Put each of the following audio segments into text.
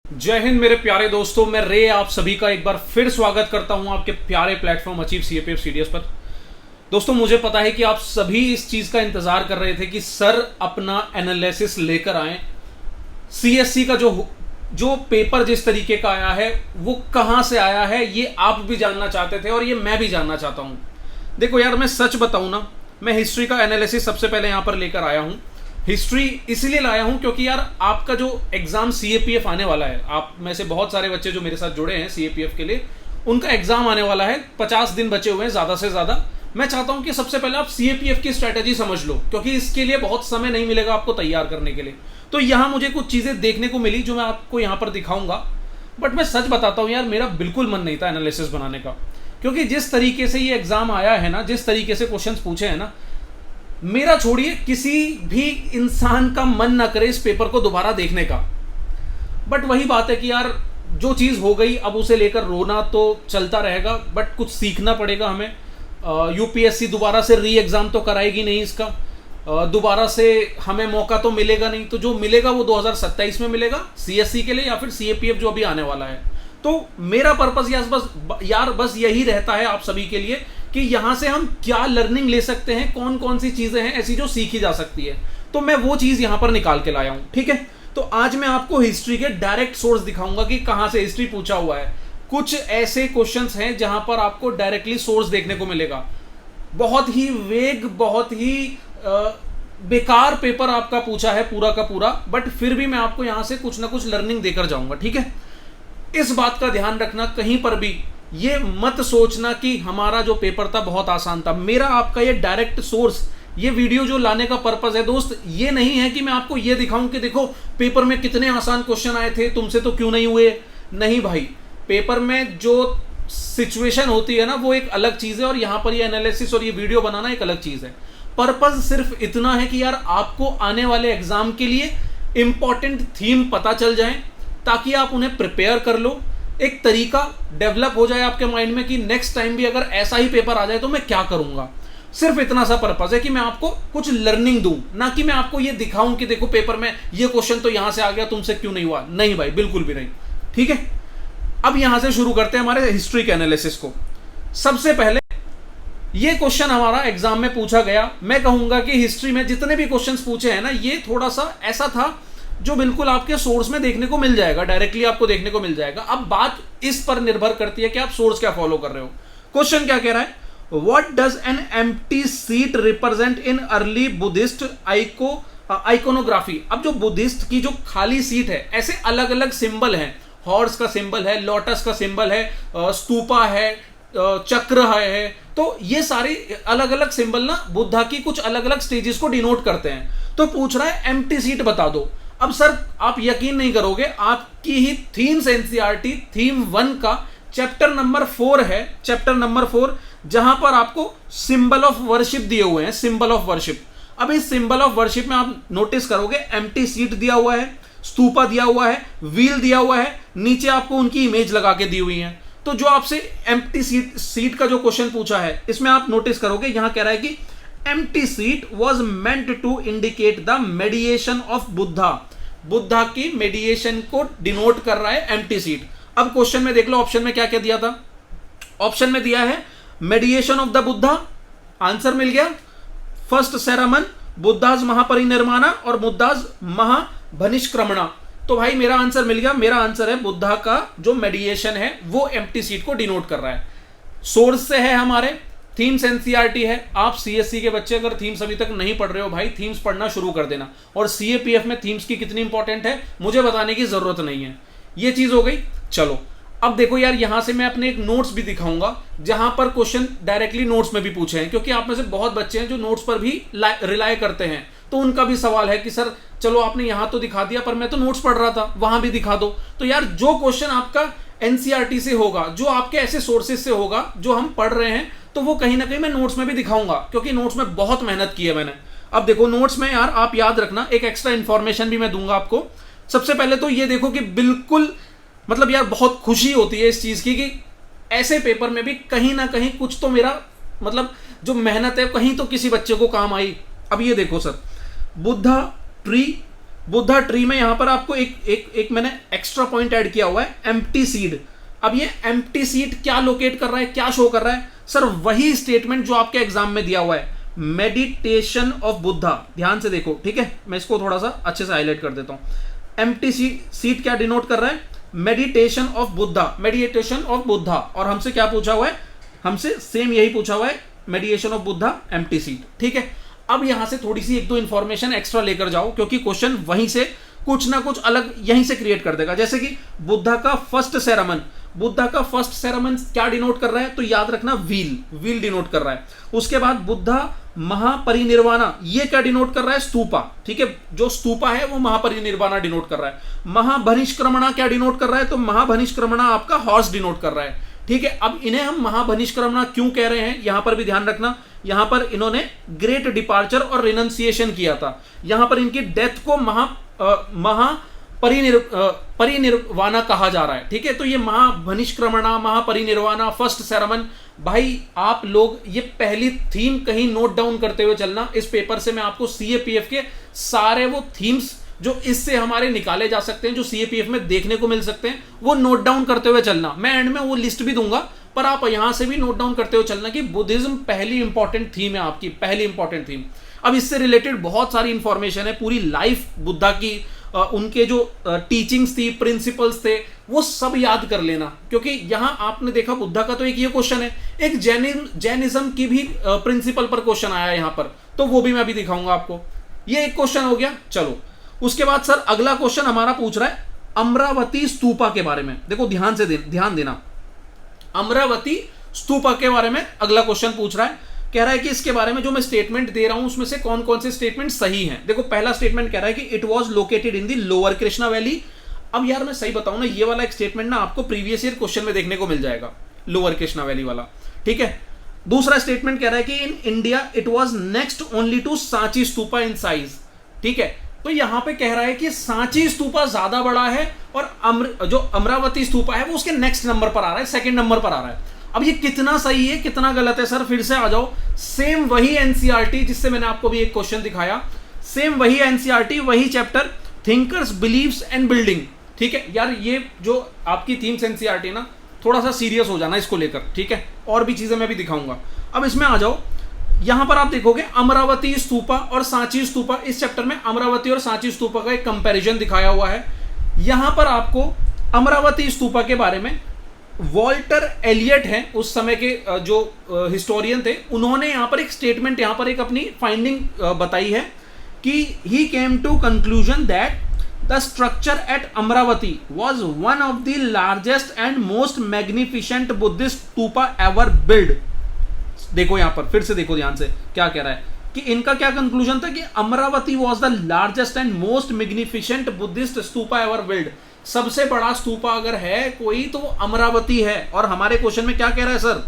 जय हिंद मेरे प्यारे दोस्तों, मैं रे आप सभी का एक बार फिर स्वागत करता हूं आपके प्यारे प्लेटफॉर्म अचीव सीएपीएफ सीडीएस पर। दोस्तों, मुझे पता है कि आप सभी इस चीज का इंतजार कर रहे थे कि सर अपना एनालिसिस लेकर आए। सीएससी का जो पेपर जिस तरीके का आया है वो कहां से आया है ये आप भी जानना चाहते थे और ये मैं भी जानना चाहता हूं। देखो यार, मैं सच बताऊं ना, मैं हिस्ट्री का एनालिसिस सबसे पहले यहां पर लेकर आया हूं। हिस्ट्री इसलिए लाया हूं क्योंकि यार आपका जो एग्जाम सीएपीएफ आने वाला है, आप में से बहुत सारे बच्चे जो मेरे साथ जुड़े हैं सीएपीएफ के लिए, उनका एग्जाम आने वाला है। 50 दिन बचे हुए हैं ज्यादा से ज्यादा। मैं चाहता हूं कि सबसे पहले आप सीएपीएफ की स्ट्रेटेजी समझ लो, क्योंकि इसके लिए बहुत समय नहीं मिलेगा आपको तैयार करने के लिए। तो यहां मुझे कुछ चीजें देखने को मिली जो मैं आपको यहां पर दिखाऊंगा। बट मैं सच बताता हूं यार, मेरा बिल्कुल मन नहीं था एनालिसिस बनाने का, क्योंकि जिस तरीके से ये एग्जाम आया है ना, जिस तरीके से क्वेश्चंस पूछे हैं ना, मेरा छोड़िए किसी भी इंसान का मन ना करे इस पेपर को दोबारा देखने का। बट वही बात है कि यार जो चीज़ हो गई अब उसे लेकर रोना तो चलता रहेगा, बट कुछ सीखना पड़ेगा हमें। यूपीएससी दोबारा से री एग्ज़ाम तो कराएगी नहीं इसका, दोबारा से हमें मौका तो मिलेगा नहीं। तो जो मिलेगा वो 2027 में मिलेगा सीएससी के लिए या फिर सीएपीएफ जो अभी आने वाला है। तो मेरा पर्पस बस यही रहता है आप सभी के लिए कि यहां से हम क्या लर्निंग ले सकते हैं, कौन कौन सी चीजें हैं ऐसी जो सीखी जा सकती है। तो मैं वो चीज यहां पर निकाल के लाया हूं। ठीक है, तो आज मैं आपको हिस्ट्री के डायरेक्ट सोर्स दिखाऊंगा कि कहां से हिस्ट्री पूछा हुआ है। कुछ ऐसे क्वेश्चंस हैं जहां पर आपको डायरेक्टली सोर्स देखने को मिलेगा। बहुत ही वेग, बहुत ही बेकार पेपर आपका पूछा है पूरा का पूरा, बट फिर भी मैं आपको यहां से कुछ ना कुछ लर्निंग देकर जाऊंगा। ठीक है, इस बात का ध्यान रखना, कहीं पर भी ये मत सोचना कि हमारा जो पेपर था बहुत आसान था। मेरा आपका ये डायरेक्ट सोर्स, ये वीडियो जो लाने का पर्पस है दोस्त, ये नहीं है कि मैं आपको ये दिखाऊं कि देखो पेपर में कितने आसान क्वेश्चन आए थे, तुमसे तो क्यों नहीं हुए। नहीं भाई, पेपर में जो सिचुएशन होती है ना वो एक अलग चीज है, और यहां पर ये एनालिसिस और ये वीडियो बनाना एक अलग चीज है। पर्पस सिर्फ इतना है कि यार आपको आने वाले एग्जाम के लिए इंपॉर्टेंट थीम पता चल जाए, ताकि आप उन्हें प्रिपेयर कर लो। एक तरीका डेवलप हो जाए आपके माइंड में कि नेक्स्ट टाइम भी अगर ऐसा ही पेपर आ जाए तो मैं क्या करूंगा। सिर्फ इतना सा पर्पस है कि मैं आपको कुछ लर्निंग दूं, ना कि मैं आपको ये दिखाऊं कि देखो पेपर में ये क्वेश्चन तो यहां से आ गया, तुमसे क्यों नहीं हुआ। नहीं भाई, बिल्कुल भी नहीं। ठीक है, अब यहां से शुरू करते हैं हमारे हिस्ट्री के एनालिसिस को। सबसे पहले ये क्वेश्चन हमारा एग्जाम में पूछा गया। मैं कहूंगा कि हिस्ट्री में जितने भी क्वेश्चन पूछे हैं ना, ये थोड़ा सा ऐसा था जो बिल्कुल आपके सोर्स में देखने को मिल जाएगा, डायरेक्टली आपको देखने को मिल जाएगा। अब बात इस पर निर्भर करती है कि आप सोर्स क्या फॉलो कर रहे हो। क्वेश्चन क्या कह रहा है, what does an empty seat represent in early Buddhist iconography. अब जो बुद्धिस्ट की जो खाली सीट है, ऐसे अलग अलग सिंबल हैं। हॉर्स का सिंबल है, लोटस का सिंबल है, स्तूपा है, चक्र है। तो ये सारे अलग अलग सिंबल ना बुद्धा की कुछ अलग अलग स्टेजेस को डिनोट करते हैं। तो पूछ रहा है एम्प्टी सीट बता दो। अब सर आप यकीन नहीं करोगे, आपकी ही थीम्स एनसीईआरटी थीम 1 का चैप्टर नंबर 4 है, चैप्टर नंबर 4, जहां पर आपको सिंबल ऑफ वर्शिप दिए हुए हैं, सिंबल ऑफ वर्शिप। अब इस सिंबल ऑफ वर्शिप में आप नोटिस करोगे एम्प्टी सीट दिया हुआ है, स्तूपा दिया हुआ है, व्हील दिया हुआ है, नीचे आपको उनकी इमेज लगा के दी हुई है। तो जो आपसे एम्प्टी सीट का जो क्वेश्चन पूछा है, इसमें आप नोटिस करोगे यहां कह रहा है कि empty seat was meant to indicate the mediation of Buddha. Buddha की मेडिएशन को डिनोट कर रहा है empty seat। अब क्वेश्चन में देख लो, ऑप्शन में क्या क्या दिया था। ऑप्शन में दिया है mediation of the Buddha, answer मिल गया। फर्स्ट सेरामन, बुद्धाज महापरिनिर्माणा और बुद्धाज महाभनिष्क्रमणा। तो भाई मेरा आंसर मिल गया। मेरा आंसर है बुद्धा का जो मेडिएशन है वो empty seat को डिनोट कर रहा है। सोर्स से है हमारे थीम्स एनसीईआरटी है। आप सीएससी के बच्चे अगर थीम्स अभी तक नहीं पढ़ रहे हो भाई, थीम्स पढ़ना शुरू कर देना। और सीएपीएफ में थीम्स की कितनी इंपॉर्टेंट है मुझे बताने की जरूरत नहीं है। ये चीज हो गई। चलो अब देखो यार, यहां से मैं अपने एक नोट्स भी दिखाऊंगा जहां पर क्वेश्चन डायरेक्टली नोट्स में भी पूछे हैं, क्योंकि आप में से बहुत बच्चे हैं जो नोट्स पर भी रिलाय करते हैं। तो उनका भी सवाल है कि सर चलो आपने यहां तो दिखा दिया, पर मैं तो नोट्स पढ़ रहा था, वहां भी दिखा दो। तो यार जो क्वेश्चन आपका एनसीईआरटी से होगा, जो आपके ऐसे सोर्सेज से होगा जो हम पढ़ रहे हैं, तो वो कहीं ना कहीं मैं नोट्स में भी दिखाऊंगा, क्योंकि नोट्स में बहुत मेहनत की है मैंने। अब देखो नोट्स में यार आप याद रखना, एक एक्स्ट्रा इंफॉर्मेशन भी मैं दूंगा आपको। सबसे पहले तो ये देखो कि बिल्कुल मतलब यार बहुत खुशी होती है इस चीज की कि ऐसे पेपर में भी कहीं ना कहीं कुछ तो मेरा मतलब जो मेहनत है कहीं तो किसी बच्चे को काम आई। अब ये देखो sir, Buddha tree Buddha tree में यहां पर आपको एक मैंने एक्स्ट्रा पॉइंट ऐड किया हुआ है, एम्प्टी सीड। अब ये एम्प्टी सीड क्या लोकेट कर रहा है, क्या शो कर रहा है सर? वही स्टेटमेंट जो आपके एग्जाम में दिया हुआ है, मेडिटेशन ऑफ बुद्धा। ध्यान से देखो, ठीक है, मैं इसको थोड़ा सा अच्छे से हाईलाइट कर देता हूं। एम्प्टी सीड क्या डिनोट कर रहा है? Meditation of Buddha, meditation of Buddha. और हमसे क्या पूछा हुआ है? हमसे सेम यही पूछा हुआ है, meditation of Buddha, empty seed. ठीक है, अब यहां से थोड़ी सी एक दो इंफॉर्मेशन एक्स्ट्रा लेकर जाओ, क्योंकि क्वेश्चन वहीं से कुछ ना कुछ अलग यहीं से क्रिएट कर देगा। जैसे कि बुद्धा का फर्स्ट सेरेमन, बुद्धा का फर्स्ट सेरेमन क्या डिनोट कर रहा है? तो याद रखना व्हील डिनोट कर रहा है। उसके बाद बुद्धा महापरिनिर्वाणा, ये क्या डिनोट कर रहा है? स्तूपा। ठीक है, जो स्तूपा है वो महापरिनिर्वाणा डिनोट कर रहा है। महाभनिष्क्रमणा क्या डिनोट कर रहा है? तो महाभनिष्क्रमणा आपका हॉर्स डिनोट कर रहा है। ठीक है, अब इन्हें हम महाभनिष्क्रमणा क्यों कह रहे हैं, यहां पर भी ध्यान रखना। यहां पर इन्होंने ग्रेट डिपार्चर और रिनंसिएशन किया था। यहां पर इनकी डेथ को परिनिर्वाणा कहा जा रहा है। ठीक है, तो ये महाभनिष्क्रमणा, महापरिनिर्वाणा, फर्स्ट सेरेमन, भाई आप लोग ये पहली थीम कहीं नोट डाउन करते हुए चलना। इस पेपर से मैं आपको सीएपीएफ के सारे वो थीम्स जो इससे हमारे निकाले जा सकते हैं, जो सीएपीएफ में देखने को मिल सकते हैं, वो नोट डाउन करते हुए चलना। मैं एंड में वो लिस्ट भी दूंगा, पर आप यहां से भी नोट डाउन करते हुए चलना कि बुद्धिज्म पहली इंपॉर्टेंट थीम है आपकी, पहली इंपॉर्टेंट थीम। अब इससे रिलेटेड बहुत सारी इंफॉर्मेशन है, पूरी लाइफ बुद्धा की, उनके जो टीचिंग्स थी, प्रिंसिपल्स थे, वो सब याद कर लेना। क्योंकि यहां आपने देखा बुद्धा का तो एक ये क्वेश्चन है, एक जैनिज्म की भी प्रिंसिपल पर क्वेश्चन आया यहां पर, तो वो भी मैं अभी दिखाऊंगा आपको। ये एक क्वेश्चन हो गया। चलो उसके बाद सर अगला क्वेश्चन हमारा पूछ रहा है अमरावती स्तूपा के बारे में। देखो ध्यान से ध्यान देना, अमरावती स्तूपा के बारे में अगला क्वेश्चन पूछ रहा है। कह रहा है कि इसके बारे में जो मैं स्टेटमेंट दे रहा हूं उसमें से कौन कौन से स्टेटमेंट सही हैं। देखो पहला स्टेटमेंट कह रहा है कि it was located in the lower Krishna valley. अब यार मैं सही बताऊं ना, ये वाला एक स्टेटमेंट ना आपको प्रीवियस ईयर क्वेश्चन में देखने को मिल जाएगा, लोअर कृष्णा वैली वाला। ठीक है, दूसरा स्टेटमेंट कह रहा है कि in India it was next only to Sanchi stupa in size. ठीक है, तो यहां पे कह रहा है कि सांची स्तूपा ज्यादा बड़ा है और जो अमरावती स्तूपा है वो उसके नेक्स्ट नंबर पर आ रहा है, सेकंड नंबर पर आ रहा है। अब ये कितना सही है कितना गलत है सर? फिर से आ जाओ, सेम वही एनसीईआरटी जिससे मैंने आपको भी एक क्वेश्चन दिखाया, सेम वही एनसीईआरटी, वही chapter, thinkers, believes and building. ठीक है यार, ये जो आपकी थीम्स एनसीईआरटी ना, थोड़ा सा सीरियस हो जाना इसको लेकर। ठीक है, और भी चीजें मैं भी दिखाऊंगा। अब इसमें आ जाओ, यहां पर आप देखोगे अमरावती स्तूपा और सांची स्तूपा, इस चैप्टर में अमरावती और सांची स्तूपा का एक कंपैरिजन दिखाया हुआ है। यहां पर आपको अमरावती स्तूपा के बारे में वॉल्टर एलियट हैं, उस समय के जो हिस्टोरियन थे, उन्होंने यहां पर एक स्टेटमेंट, यहां पर एक अपनी फाइंडिंग बताई है कि he came to conclusion that the structure at Amaravati was one of the largest and most magnificent Buddhist stupa ever build. देखो यहां पर फिर से देखो ध्यान से, क्या कह रहा है कि इनका क्या कंक्लूजन था कि Amravati was the largest and most magnificent Buddhist stupa ever build. सबसे बड़ा स्तूपा अगर है कोई तो वो अमरावती है। और हमारे क्वेश्चन में क्या कह रहा है सर?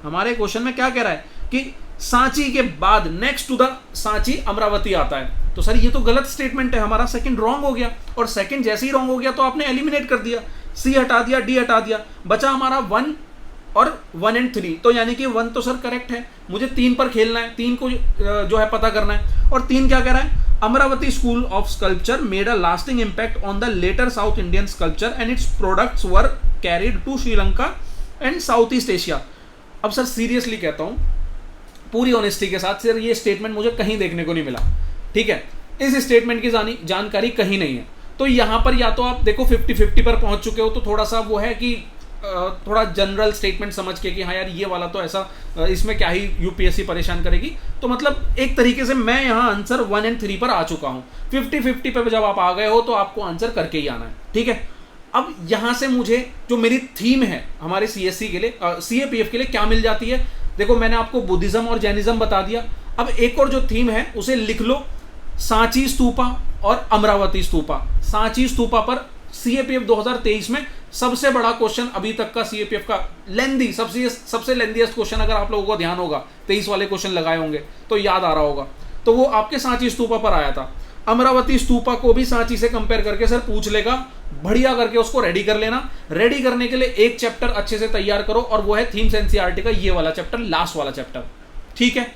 हमारे क्वेश्चन में क्या कह रहा है कि सांची के बाद next to the Sanchi Amaravati आता है। तो सर ये तो गलत स्टेटमेंट है, हमारा सेकंड रॉन्ग हो गया। और सेकंड जैसे ही रॉन्ग हो गया तो आपने एलिमिनेट कर दिया, सी हटा दिया, डी हटा दिया, बचा हमारा 1 और 1 and 3। तो यानी कि 1 तो सर करेक्ट है, मुझे 3 पर खेलना है, 3 को जो है पता करना है। और 3 क्या कह रहा है? Amaravati school of sculpture made a lasting impact on the later South Indian sculpture and its products were carried to Sri Lanka and South East Asia. अब सर सीरियसली कहता हूं, पूरी ऑनेस्टी के साथ, सर ये स्टेटमेंट मुझे कहीं देखने को नहीं मिला। ठीक है, इस स्टेटमेंट की जानकारी कहीं नहीं है। तो यहां पर या तो आप देखो 50-50 पर पहुंच चुके हो, तो थोड़ा सा वो है कि थोड़ा जनरल स्टेटमेंट समझ के कि हाँ यार ये वाला तो ऐसा, इसमें क्या ही यूपीएससी परेशान करेगी। तो मतलब एक तरीके से मैं यहाँ आंसर 1 and 3 पर आ चुका हूँ। 50-50 पे जब आप आ गए हो तो आपको आंसर करके ही आना है। ठीक है, अब यहाँ से मुझे जो मेरी थीम है हमारे सीएससी के लिए, सीएपीएफ के लिए क्या मिल जाती है? देखो मैंने आपको बुद्धिज्म और जैनिज्म बता दिया। अब एक और जो थीम है उसे लिख लो, सांची स्तूपा और अमरावती स्तूपा। सांची स्तूपा पर सीएपीएफ 2023 में सबसे बड़ा क्वेश्चन अभी तक का सीएपीएफ का लेंदी, सबसे लेंदीएस्ट क्वेश्चन, अगर आप लोगों को ध्यान होगा 23 वाले क्वेश्चन लगाए होंगे तो याद आ रहा होगा, तो वो आपके सांची स्तूपा पर आया था। अमरावती स्तूपा को भी सांची से कंपेयर करके सर पूछ लेगा, बढ़िया करके उसको रेडी कर लेना। रेडी करने के लिए एक चैप्टर अच्छे से तैयार करो और वो है थीम्स एनसीईआरटी का ये वाला चैप्टर, लास्ट वाला चैप्टर। ठीक है,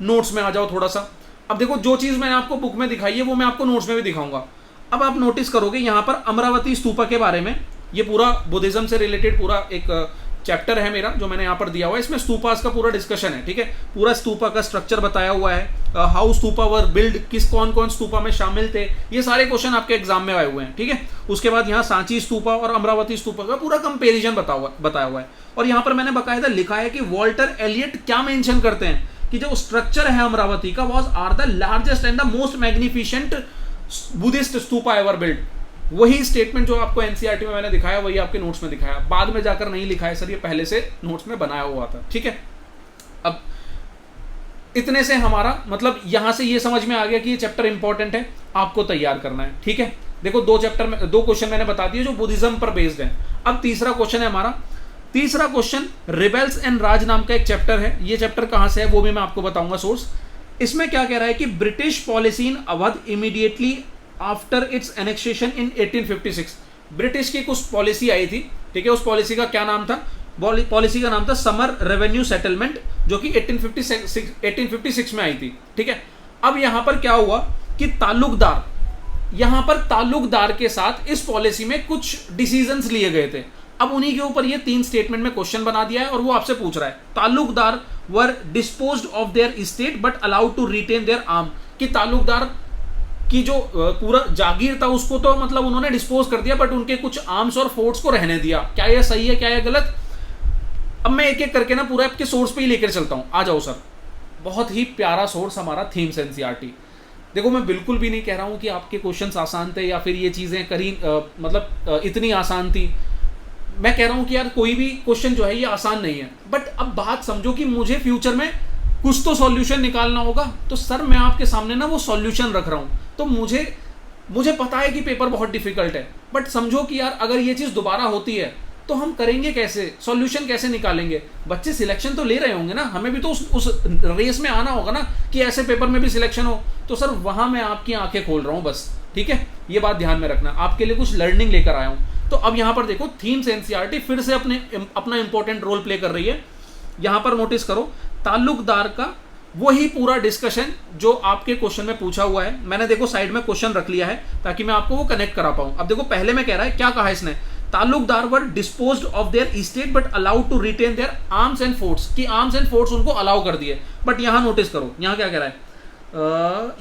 नोट्स में आ जाओ थोड़ा सा। अब देखो जो चीज मैंने आपको बुक में दिखाई है वो मैं आपको नोट्स में भी दिखाऊंगा। अब आप नोटिस करोगे यहाँ पर अमरावती स्तूपा के बारे में, ये पूरा बुद्धिज्म से रिलेटेड पूरा एक चैप्टर है मेरा जो मैंने यहाँ पर दिया हुआ है। इसमें स्तूपास का पूरा डिस्कशन है, ठीक है। पूरा स्तूपा का स्ट्रक्चर बताया हुआ है, हाउ स्तूपा वर बिल्ड, किस कौन कौन स्तूपा में शामिल थे, ये सारे क्वेश्चन आपके एग्जाम में आए हुए हैं, ठीक है। उसके बाद यहाँ सांची स्तूपा और अमरावती स्तूपा का पूरा कंपेरिजन बताया हुआ है। और यहाँ पर मैंने बकायदा लिखा है कि वॉल्टर एलियट क्या मेंशन करते हैं कि जो स्ट्रक्चर है अमरावती का was are the largest and the most magnificent Buddhist stupa ever build. वही स्टेटमेंट जो आपको एनसीईआरटी में मैंने दिखाया वही आपके नोट्स में दिखाया, बाद में जाकर नहीं लिखा है सर, ये पहले से नोट्स में बनाया हुआ था, ठीक है। अब इतने से हमारा मतलब यहां से ये समझ में आ गया कि ये चैप्टर इंपॉर्टेंट है, आपको तैयार करना है, ठीक है। देखो दो क्वेश्चन मैंने बता दिए जो बुद्धिज्म पर बेस्ड है। अब तीसरा क्वेश्चन है हमारा, तीसरा क्वेश्चन रिबेल्स एंड राज नाम का एक चैप्टर है। ये चैप्टर कहां से है वो भी मैं आपको बताऊंगा सोर्स। इसमें क्या कह रहा है कि British policy in Awadh immediately after it's annexation in 1856। British की कुछ पॉलिसी आई थी, ठीक है। उस पॉलिसी का क्या नाम था? पॉलिसी का नाम था समर रेवेन्यू सेटलमेंट, जो कि 1856 में आई थी, ठीक है। अब यहां पर क्या हुआ कि ताल्लुकदार, यहां पर ताल्लुकदार के साथ इस पॉलिसी में कुछ डिसीजंस लिए गए थे। अब उन्हीं के ऊपर ये 3 स्टेटमेंट में क्वेश्चन बना दिया है और वो आपसे पूछ रहा है taluqdar were disposed of their estate but allowed to retain their arm, कि ताल्लुकदार की जो पूरा जागीर था उसको तो मतलब उन्होंने डिस्पोज कर दिया बट उनके कुछ आर्म्स और फोर्ट्स को रहने दिया। क्या यह सही है, क्या यह गलत? अब मैं एक एक करके ना पूरा आपके सोर्स पे ही लेकर चलता हूं। आ जाओ सर, बहुत ही प्यारा सोर्स हमारा थीम्स एनसीईआरटी। देखो मैं बिल्कुल भी नहीं कह रहा हूं कि आपके क्वेश्चंस आसान थे या फिर ये चीजें मतलब इतनी आसान थी। मैं कह रहा हूं कि यार कोई भी क्वेश्चन जो है ये आसान नहीं है, बट अब बात समझो कि मुझे फ्यूचर में कुछ तो सॉल्यूशन निकालना होगा, तो सर मैं आपके सामने ना वो सॉल्यूशन रख रहा हूं। तो मुझे पता है कि पेपर बहुत डिफिकल्ट है, बट समझो कि यार अगर ये चीज दोबारा होती है तो हम करेंगे कैसे, सॉल्यूशन कैसे निकालेंगे? बच्चे सिलेक्शन तो ले रहे होंगे ना, हमें भी तो उस रेस में आना होगा ना कि ऐसे पेपर में भी सिलेक्शन हो। तो सर वहां मैं आपकी आंखें खोल रहा हूं बस, ठीक है। ये बात ध्यान में रखना, आपके लिए कुछ लर्निंग लेकर आया हूं। तो अब यहां पर देखो थीम्स एनसीईआरटी फिर से अपना इंपॉर्टेंट रोल प्ले कर रही है। यहां पर नोटिस करो ताल्लुकदार का वही पूरा डिस्कशन जो आपके क्वेश्चन में पूछा हुआ है। मैंने देखो साइड में क्वेश्चन रख लिया है ताकि मैं आपको वो कनेक्ट करा पाऊं। अब देखो पहले में कह रहा है, क्या कहा इसने, taluqdar were disposed of their estate but allowed to retain their arms and forts, कि आर्म्स एंड फोर्ट्स उनको अलाउ कर दिए। बट यहां नोटिस करो, यहां क्या कह रहा है,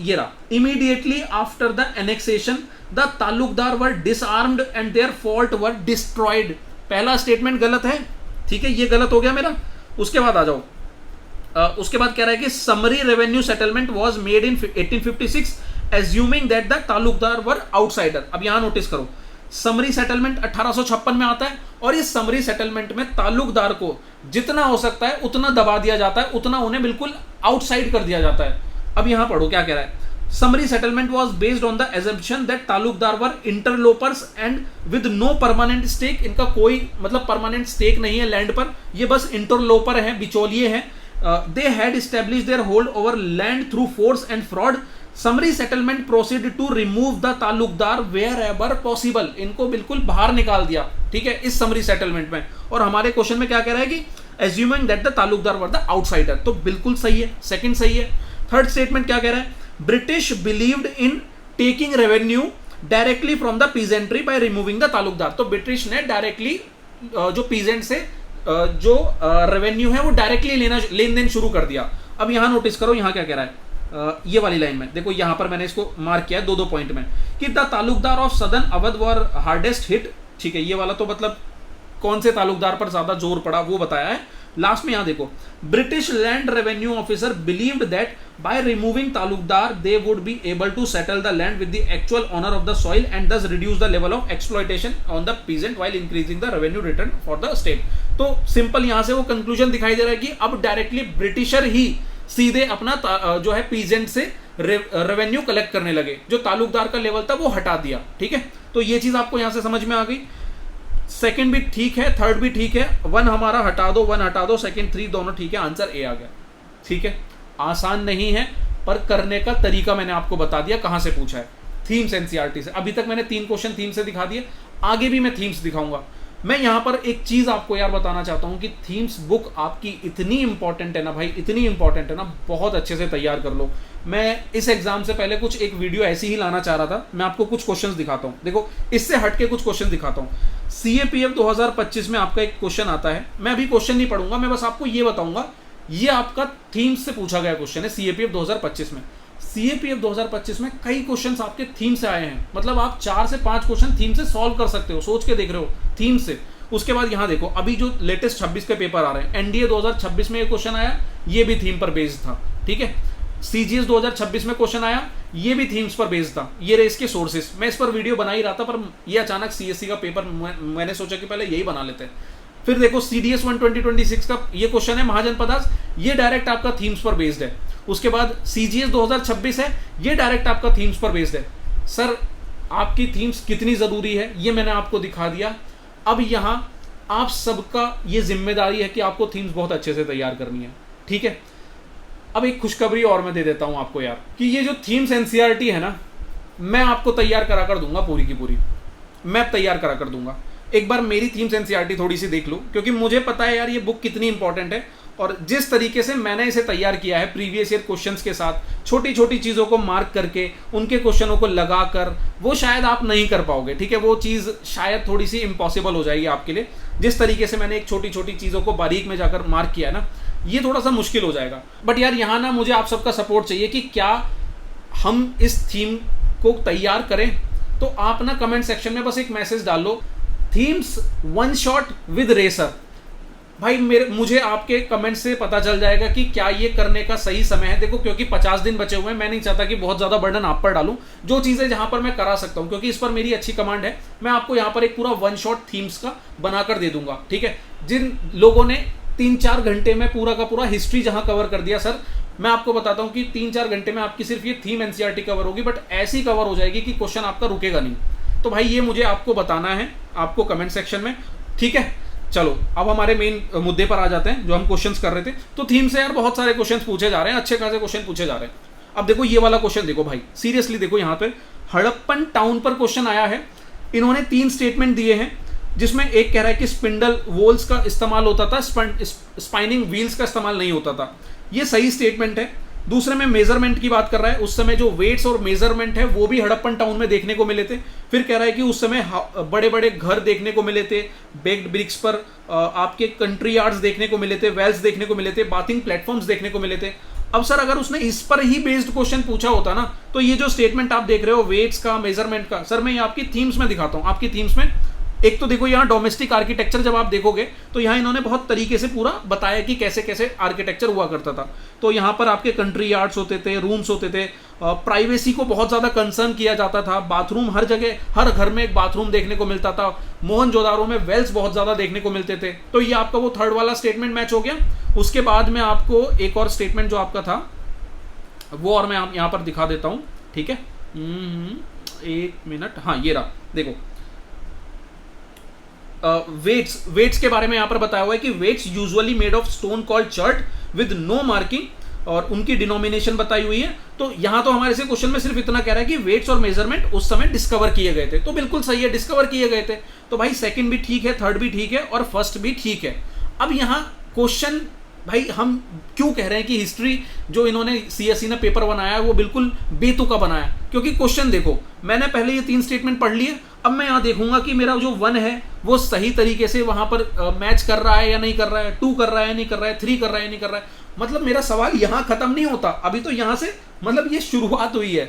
ये रहा, immediately after the annexation the taluqdar were disarmed and their fort were destroyed. पहला स्टेटमेंट गलत है, ठीक है, ये गलत हो गया मेरा। उसके बाद आ जाओ, उसके बाद कह रहा है कि summary revenue settlement was made in 1856 assuming that the taluqdar were outsider. अब यहां नोटिस करो, समरी सेटलमेंट 1856 में आता है और इस समरी सेटलमेंट में ताल्लुकदार को जितना हो सकता है उतना दबा दिया जाता है, उतना उन्हें बिल्कुल आउटसाइड कर दिया जाता है। अब यहां पढ़ो क्या कह रहा है, summary settlement was based on the assumption that taluqdar were interlopers and with no permanent stake. इनका कोई मतलब परमानेंट स्टेक नहीं है लैंड पर, ये बस इंटरलोपर है, बिचौलिए हैं। They had established their hold over land through force and fraud. Summary settlement proceeded to remove the Talukdar wherever possible. इनको बिल्कुल बाहर निकाल दिया, ठीक है, इस समरी सेटलमेंट में। और हमारे क्वेश्चन में क्या कह रहा है कि assuming that the taluqdar were the outsider, तो बिल्कुल सही है, सेकंड सही है। थर्ड स्टेटमेंट क्या कह रहा है, British believed in taking revenue directly from the peasantry by removing the taluqdar. तो ब्रिटिश ने डायरेक्टली जो पीजेंट से जो रेवेन्यू है वो डायरेक्टली लेन देन शुरू कर दिया। अब यहां नोटिस करो, यहां क्या कह रहा है, ये वाली लाइन में देखो, यहां पर मैंने इसको मार्क किया है दो पॉइंट में कि the taluqdar of southern Awadh were hardest hit, ठीक है। ये वाला तो मतलब कौन से ताल्लुकदार पर ज्यादा जोर पड़ा वो बताया है। लास्ट में यहां देखो, British land revenue officer believed that by removing taluqdar they would be able to settle the land with the actual owner of the soil and thus reduce the level of exploitation on the peasant while increasing the revenue return for the state. तो simple यहां से वो conclusion दिखाई दे रहा है कि अब directly britisher ही सीधे अपना जो है पीजेंट से रेवेन्यू कलेक्ट करने लगे, जो ताल्लुकदार का लेवल था वो हटा दिया, ठीक है। तो ये चीज आपको यहां से समझ में आ गई। सेकंड भी ठीक है, थर्ड भी ठीक है, वन हमारा हटा दो, वन हटा दो, सेकंड 3 दोनों ठीक है, आंसर ए आ गया, ठीक है। आसान नहीं है पर करने का तरीका मैंने आपको बता दिया कहां से पूछा है, थीम्स एनसीईआरटी से। अभी तक मैंने 3 क्वेश्चन थीम से दिखा दिए, आगे भी मैं थीम्स दिखाऊंगा। मैं यहाँ पर एक चीज़ आपको यार बताना चाहता हूँ कि थीम्स बुक आपकी इतनी इंपॉर्टेंट है ना भाई, इतनी इंपॉर्टेंट है ना, बहुत अच्छे से तैयार कर लो। मैं इस एग्जाम से पहले कुछ एक वीडियो ऐसी ही लाना चाह रहा था। मैं आपको कुछ क्वेश्चंस दिखाता हूँ, देखो इससे हटके कुछ क्वेश्चन दिखाता हूँ। CAPF 2025 में आपका एक क्वेश्चन आता है, मैं अभी क्वेश्चन नहीं पढ़ूंगा, मैं बस आपको ये बताऊंगा, ये आपका थीम्स से पूछा गया क्वेश्चन है CAPF 2025 में। CAPF 2025 में कई क्वेश्चंस आपके थीम से आए हैं, मतलब आप 4 से 5 क्वेश्चन थीम से सॉल्व कर सकते हो, सोच के देख रहे हो थीम से। उसके बाद यहाँ देखो, अभी जो लेटेस्ट 26 के पेपर आ रहे हैं, NDA 2026 में ये क्वेश्चन आया, ये भी थीम पर बेस्ड था, ठीक है। CGS 2026 में क्वेश्चन आया, ये भी थीम्स पर बेस्ड था। ये रहे इसके सोर्सेस। मैं इस पर वीडियो बना ही रहा था, पर ये अचानक CSE का पेपर, मैंने सोचा कि पहले यही बना लेते हैं। फिर देखो CDS 1 2026 का ये क्वेश्चन है, महाजनपदास, ये डायरेक्ट आपका थीम्स पर बेस्ड है। उसके बाद CGS 2026 है, ये डायरेक्ट आपका थीम्स पर बेस्ड है। सर आपकी थीम्स कितनी ज़रूरी है ये मैंने आपको दिखा दिया। अब यहाँ आप सबका ये जिम्मेदारी है कि आपको थीम्स बहुत अच्छे से तैयार करनी है, ठीक है। अब एक खुशखबरी और मैं दे देता हूँ आपको यार, कि ये जो थीम्स NCERT है ना, मैं आपको तैयार करा कर दूंगा, पूरी की पूरी मैं तैयार करा कर दूंगा। एक बार मेरी थीम्स NCERT थोड़ी सी देख लो, क्योंकि मुझे पता है यार ये बुक कितनी इंपॉर्टेंट है, और जिस तरीके से मैंने इसे तैयार किया है प्रीवियस ईयर क्वेश्चंस के साथ, छोटी छोटी चीज़ों को मार्क करके उनके क्वेश्चनों को लगा कर, वो शायद आप नहीं कर पाओगे, ठीक है। वो चीज़ शायद थोड़ी सी इम्पॉसिबल हो जाएगी आपके लिए। जिस तरीके से मैंने एक छोटी छोटी चीज़ों को बारीक में जाकर मार्क किया ना, ये थोड़ा सा मुश्किल हो जाएगा। बट यार यहाँ ना मुझे आप सबका सपोर्ट चाहिए कि क्या हम इस थीम को तैयार करें। तो आप ना कमेंट सेक्शन में बस एक मैसेज डाल लो, themes one shot with racer. भाई मुझे आपके कमेंट से पता चल जाएगा कि क्या ये करने का सही समय है। देखो क्योंकि 50 दिन बचे हुए हैं, मैं नहीं चाहता कि बहुत ज़्यादा बर्डन आप पर डालूं। जो चीज़ें जहां पर मैं करा सकता हूं, क्योंकि इस पर मेरी अच्छी कमांड है, मैं आपको यहां पर एक पूरा वन शॉट थीम्स का बनाकर दे दूंगा, ठीक है। जिन लोगों ने 3-4 घंटे में पूरा का पूरा हिस्ट्री जहां कवर कर दिया, सर मैं आपको बताता हूं कि 3-4 घंटे में आपकी सिर्फ ये थीम NCERT कवर होगी, बट ऐसी कवर हो जाएगी कि क्वेश्चन आपका रुकेगा नहीं। तो भाई ये मुझे आपको बताना है, आपको कमेंट सेक्शन में, ठीक है। चलो अब हमारे मेन मुद्दे पर आ जाते हैं, जो हम क्वेश्चंस कर रहे थे। तो थीम से यार बहुत सारे क्वेश्चंस पूछे जा रहे हैं, अच्छे खासे क्वेश्चन पूछे जा रहे हैं। अब देखो ये वाला क्वेश्चन देखो भाई, सीरियसली देखो, यहाँ पे हड़प्पन टाउन पर क्वेश्चन आया है। इन्होंने 3 स्टेटमेंट दिए हैं, जिसमें एक कह रहा है कि स्पिंडल वोल्स का इस्तेमाल होता था, स्पाइनिंग व्हील्स का इस्तेमाल नहीं होता था। ये सही स्टेटमेंट है। दूसरे में मेजरमेंट की बात कर रहा है, उस समय जो वेट्स और मेजरमेंट है वो भी हड़प्पन टाउन में देखने को मिले थे। फिर कह रहा है कि उस समय बड़े बड़े घर देखने को मिले थे, बेक्ड ब्रिक्स पर आपके कंट्री यार्ड्स देखने को मिले थे, वेल्स देखने को मिले थे, बाथिंग प्लेटफॉर्म्स देखने को मिले थे। अब सर अगर उसने इस पर ही बेस्ड क्वेश्चन पूछा होता ना, तो ये जो स्टेटमेंट आप देख रहे हो वेट्स का, मेजरमेंट का, सर मैं ये आपकी थीम्स में दिखाता हूँ। आपकी थीम्स में एक तो देखो यहाँ डोमेस्टिक आर्किटेक्चर जब आप देखोगे तो यहाँ इन्होंने बहुत तरीके से पूरा बताया कि कैसे कैसे आर्किटेक्चर हुआ करता था। तो यहाँ पर आपके कंट्री यार्ड्स होते थे, रूम्स होते थे, प्राइवेसी को बहुत ज़्यादा कंसर्न किया जाता था, बाथरूम हर जगह, हर घर में एक बाथरूम देखने को मिलता था, मोहनजोदारो में वेल्स बहुत ज़्यादा देखने को मिलते थे। तो ये आपका वो थर्ड वाला स्टेटमेंट मैच हो गया। उसके बाद में आपको एक और स्टेटमेंट जो आपका था वो और मैं यहाँ पर दिखा देता हूँ, ठीक है। 1 मिनट, हाँ ये रहा, देखो वेट्स के बारे में यहाँ पर बताया हुआ है कि weights usually made of stone called chert with no marking, और उनकी डिनोमिनेशन बताई हुई है। तो यहाँ तो हमारे से क्वेश्चन में सिर्फ इतना कह रहा है कि वेट्स और मेजरमेंट उस समय डिस्कवर किए गए थे, तो बिल्कुल सही है, डिस्कवर किए गए थे। तो भाई सेकंड भी ठीक है, थर्ड भी ठीक है, और फर्स्ट भी ठीक है। अब यहाँ क्वेश्चन भाई हम क्यों कह रहे हैं कि हिस्ट्री जो इन्होंने CSE ने पेपर बनाया है वो बिल्कुल बेतुका बनाया, क्योंकि क्वेश्चन देखो मैंने पहले ये 3 स्टेटमेंट पढ़ लिए, अब मैं यहाँ देखूंगा कि मेरा जो 1 है वो सही तरीके से वहां पर मैच कर रहा है या नहीं कर रहा है, 2 कर रहा है नहीं कर रहा है, 3 कर रहा है नहीं कर रहा है। मतलब मेरा सवाल यहाँ खत्म नहीं होता, अभी तो यहाँ से मतलब ये शुरुआत हुई है।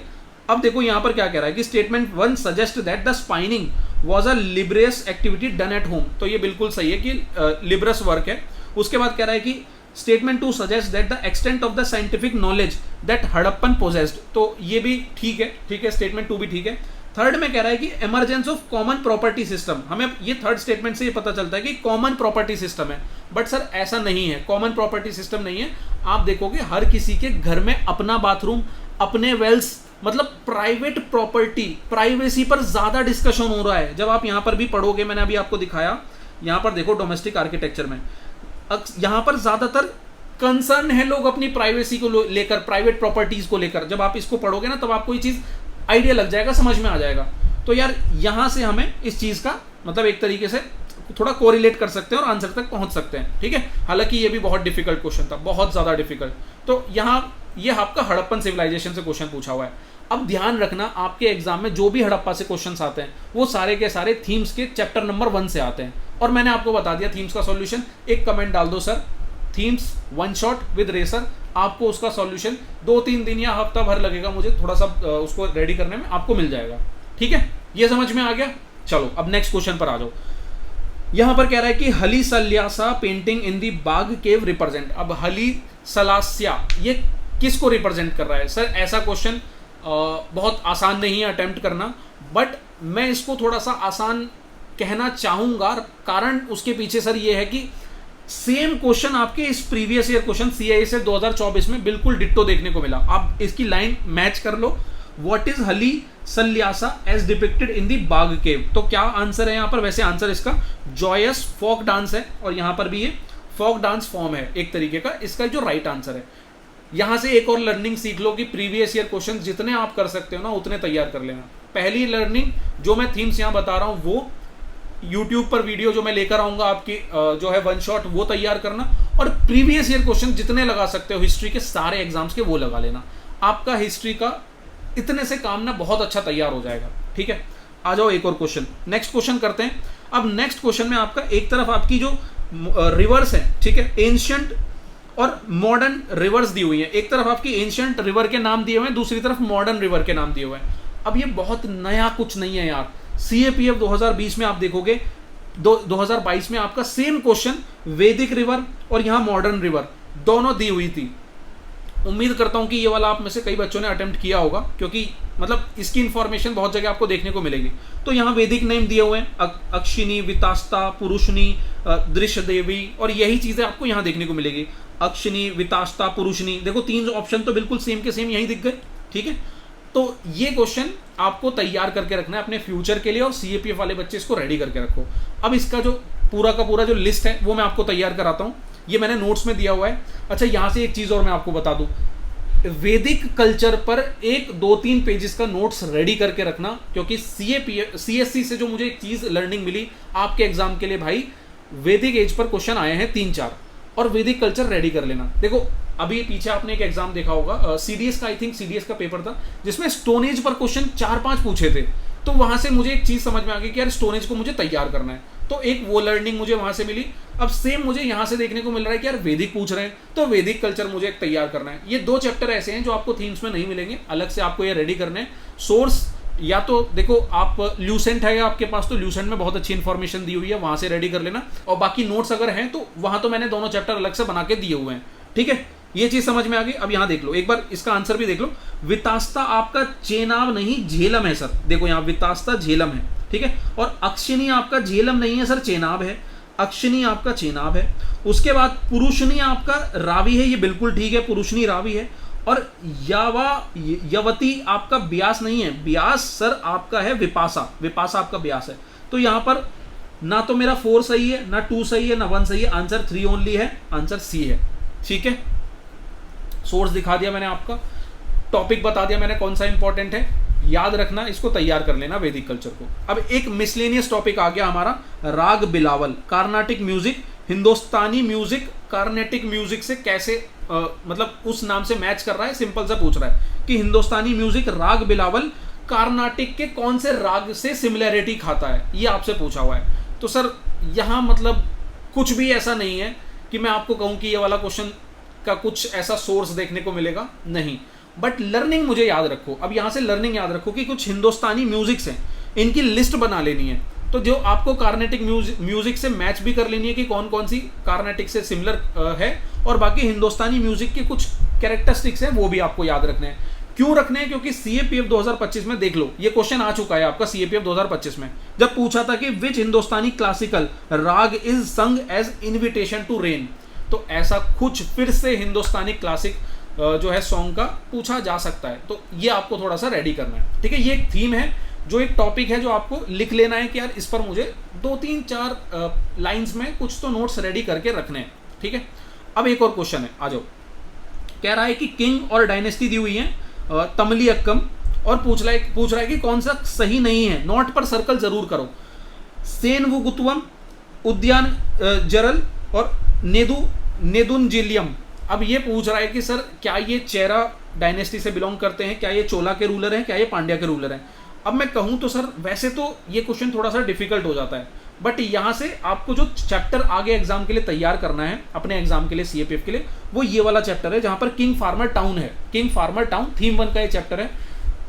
अब देखो यहाँ पर क्या कह रहा है कि statement 1 suggest that the spinning was a laborious activity done at home. तो ये बिल्कुल सही है कि लिबरस वर्क है। उसके बाद कह रहा है कि statement 2 suggest that the extent of the scientific knowledge that Harappan possessed. तो ये भी ठीक है, ठीक है, स्टेटमेंट 2 भी ठीक है। थर्ड में कह रहा है कि emergence of common property system. हमें ये थर्ड स्टेटमेंट से ये पता चलता है कि कॉमन प्रॉपर्टी सिस्टम है, बट सर ऐसा नहीं है, कॉमन प्रॉपर्टी सिस्टम नहीं है। आप देखोगे हर किसी के घर में अपना बाथरूम, अपने वेल्स, मतलब प्राइवेट प्रॉपर्टी, प्राइवेसी पर ज्यादा डिस्कशन हो रहा है। जब आप यहाँ पर भी पढ़ोगे, मैंने अभी आपको दिखाया, यहाँ पर देखो डोमेस्टिक आर्किटेक्चर में यहाँ पर ज्यादातर कंसर्न है लोग अपनी प्राइवेसी को लेकर, प्राइवेट प्रॉपर्टीज को लेकर। जब आप इसको पढ़ोगे ना तब आपको ये चीज आइडिया लग जाएगा, समझ में आ जाएगा। तो यार यहां से हमें इस चीज का मतलब एक तरीके से थोड़ा कोरिलेट कर सकते हैं और आंसर तक पहुंच सकते हैं। ठीक है, हालांकि ये भी बहुत डिफिकल्ट क्वेश्चन था, बहुत ज्यादा डिफिकल्ट। तो यहाँ ये आपका हड़प्पन सिविलाइजेशन से क्वेश्चन पूछा हुआ है। अब ध्यान रखना, आपके एग्जाम में जो भी हड़प्पा से क्वेश्चंस आते हैं वो सारे के सारे थीम्स के चैप्टर नंबर 1 से आते हैं। और मैंने आपको बता दिया थीम्स का सॉल्यूशन। एक कमेंट डाल दो sir, themes one shot with racer, आपको उसका सॉल्यूशन 2-3 दिन या हफ्ता भर लगेगा, मुझे थोड़ा सा उसको रेडी करने में, आपको मिल जाएगा। ठीक है, ये समझ में आ गया। चलो अब नेक्स्ट क्वेश्चन पर आ जाओ। यहां पर कह रहा है कि हली सल्यासा painting in the Bagh cave represent. अब हली सलास्या ये किसको रिप्रेजेंट कर रहा है? सर ऐसा क्वेश्चन बहुत आसान नहीं है अटेम्प्ट करना, बट मैं इसको थोड़ा सा आसान कहना चाहूंगा। कारण उसके पीछे सर ये है कि सेम क्वेश्चन आपके इस प्रीवियस ईयर क्वेश्चन CISL 2024 में बिल्कुल डिट्टो देखने को मिला। आप इसकी लाइन मैच कर लो। व्हाट इज हली सल्यासा एज डिपिक्टेड इन दी बाग केव। तो क्या आंसर है यहाँ पर? वैसे आंसर इसका जॉयस फोक डांस है, और यहाँ पर भी ये फोक डांस फॉर्म है एक तरीके का, इसका जो राइट आंसर है। यहां से एक और लर्निंग सीख लो कि प्रीवियस ईयर क्वेश्चन जितने आप कर सकते हो ना उतने तैयार कर लेना। पहली लर्निंग जो मैं थीम्स यहां बता रहा हूं वो YouTube पर वीडियो जो मैं लेकर आऊंगा आपकी जो है वन शॉट, वो तैयार करना, और प्रीवियस ईयर क्वेश्चन जितने लगा सकते हो हिस्ट्री के सारे एग्जाम्स के वो लगा लेना। आपका हिस्ट्री का इतने से काम ना बहुत अच्छा तैयार हो जाएगा। ठीक है, आ जाओ एक और क्वेश्चन, नेक्स्ट क्वेश्चन करते हैं। अब नेक्स्ट क्वेश्चन में आपका एक तरफ आपकी जो रिवर्स है, ठीक है, एंशियंट और मॉडर्न रिवर्स दी हुई है। एक तरफ आपकी एंशियंट रिवर के नाम दिए हुए हैं, दूसरी तरफ मॉडर्न रिवर के नाम दिए हुए हैं। अब ये बहुत नया कुछ नहीं है यार। CAPF 2020 में आप देखोगे 2022 में आपका सेम क्वेश्चन वैदिक रिवर और यहां मॉडर्न रिवर दोनों दी हुई थी। उम्मीद करता हूं कि ये वाला आप में से कई बच्चों ने अटेम्प्ट किया होगा, क्योंकि मतलब इसकी इंफॉर्मेशन बहुत जगह आपको देखने को मिलेगी। तो यहाँ वैदिक नेम दिए हुए हैं, अक्षिनी, वितास्ता, पुरुषनी, दृश्य देवी, और यही चीजें आपको यहाँ देखने को मिलेगी। अक्षिनी, वितास्ता, पुरुषनी, देखो 3 ऑप्शन तो बिल्कुल सेम के सेम यहीं दिख गए। ठीक है, तो ये क्वेश्चन आपको तैयार करके रखना है अपने फ्यूचर के लिए, और CAPF वाले बच्चे इसको रेडी करके रखो। अब इसका जो पूरा का पूरा जो लिस्ट है वो मैं आपको तैयार कराता हूँ, ये मैंने नोट्स में दिया हुआ है। अच्छा, यहां से एक चीज और मैं आपको बता दूं, वैदिक कल्चर पर 1-2-3 पेजेस का नोट्स रेडी करके रखना, क्योंकि CSC से जो मुझे एक चीज लर्निंग मिली आपके एग्जाम के लिए, भाई वैदिक एज पर क्वेश्चन आए हैं 3-4, और वैदिक कल्चर रेडी कर लेना। देखो अभी पीछे आपने एक एग्जाम देखा होगा, CDS का, आई थिंक CDS का पेपर था, जिसमें स्टोन एज पर क्वेश्चन 4-5 पूछे थे। तो वहां से मुझे एक चीज समझ में आ गई कि यार स्टोन एज को मुझे तैयार करना है, तो एक वो लर्निंग मुझे वहां से मिली। अब सेम मुझे यहां से देखने को मिल रहा है कि यार वैदिक पूछ रहे हैं, तो वैदिक कल्चर मुझे एक तैयार करना है। ये 2 चैप्टर ऐसे हैं जो आपको थीम्स में नहीं मिलेंगे, अलग से आपको ये रेडी करने हैं। सोर्स या तो देखो आप ल्यूसेंट है आपके पास, तो ल्यूसेंट में बहुत अच्छी इंफॉर्मेशन दी हुई है, वहां से रेडी कर लेना। और बाकी नोट्स अगर हैं तो वहां तो मैंने दोनों चैप्टर अलग से बना के दिए हुए हैं। ठीक है, ये चीज समझ में आ गई। अब यहां देख लो, एक बार इसका आंसर भी देख लो। वितास्ता आपका चेनाब नहीं झेलम है सर, देखो यहाँ वितास्ता झेलम है। ठीक है, और अक्षिणी आपका झेलम नहीं है सर, चेनाब है। अक्षिणी आपका चेनाब है। उसके बाद पुरुषनी आपका रावी है, ये बिल्कुल ठीक है, पुरुषनी रावी है। और यवती आपका ब्यास नहीं है, ब्यास सर आपका है विपासा, विपासा आपका ब्यास है। तो यहां पर ना तो मेरा 4 सही है, ना 2 सही है, ना 1 सही है, आंसर 3 ओनली है, आंसर C है। ठीक है, सोर्स दिखा दिया मैंने, आपका टॉपिक बता दिया मैंने कौन सा इंपॉर्टेंट है, याद रखना, इसको तैयार कर लेना वैदिक कल्चर को। अब एक मिसलेनियस टॉपिक आ गया हमारा, राग बिलावल, कार्नाटिक म्यूजिक, हिंदुस्तानी म्यूजिक कार्नेटिक म्यूजिक से कैसे मतलब उस नाम से मैच कर रहा है। सिंपल सा पूछ रहा है कि हिंदुस्तानी म्यूजिक राग बिलावल कार्नाटिक के कौन से राग से सिमिलैरिटी खाता है, ये आपसे पूछा हुआ है। तो सर यहाँ मतलब कुछ भी ऐसा नहीं है कि मैं आपको कहूँ कि ये वाला क्वेश्चन का कुछ ऐसा सोर्स देखने को मिलेगा, नहीं, बट लर्निंग मुझे याद रखो। अब यहां से लर्निंग याद रखो कि कुछ हिंदुस्तानी म्यूजिक्स हैं, इनकी लिस्ट बना लेनी है। तो जो आपको कार्नेटिक म्यूजिक से मैच भी कर लेनी है कि कौन कौन सी कार्नेटिक से सिमिलर है, और बाकी हिंदुस्तानी म्यूजिक के कुछ कैरेक्टरिस्टिक्स हैं वो भी आपको याद रखने हैं। क्यों रखने हैं? क्योंकि CAPF 2025 में देख लो, ये क्वेश्चन आ चुका है आपका CAPF 2025 में, जब पूछा था कि which Hindustani classical raga is sung as invitation to rain. तो ऐसा कुछ फिर से हिंदुस्तानी क्लासिक जो है सॉन्ग का पूछा जा सकता है, तो ये आपको थोड़ा सा रेडी करना है। ठीक है, ये एक थीम है, जो एक टॉपिक है जो आपको लिख लेना है कि यार इस पर मुझे 2-3-4 लाइंस में कुछ तो नोट्स रेडी करके रखने हैं। ठीक है, अब एक और क्वेश्चन है, आ जाओ। कह रहा है कि किंग और डायनेस्टी दी हुई है तमलियक्कम, और पूछ रहा है कि कौन सा सही नहीं है, नोट पर सर्कल जरूर करो। सेनवुगुत्वम, उद्यान जरल और नेदुनजिलियम। अब ये पूछ रहा है कि सर क्या ये चेरा डायनेस्टी से बिलोंग करते हैं, क्या ये चोला के रूलर हैं, क्या ये पांड्या के रूलर हैं। अब मैं कहूं तो सर वैसे तो ये क्वेश्चन थोड़ा सा डिफिकल्ट हो जाता है, बट यहां से आपको जो चैप्टर आगे एग्जाम के लिए तैयार करना है अपने एग्जाम के लिए सीएपीएफ के लिए, वो ये वाला चैप्टर है जहां पर किंग फार्मर टाउन है। किंग फार्मर टाउन थीम 1 का ये चैप्टर है।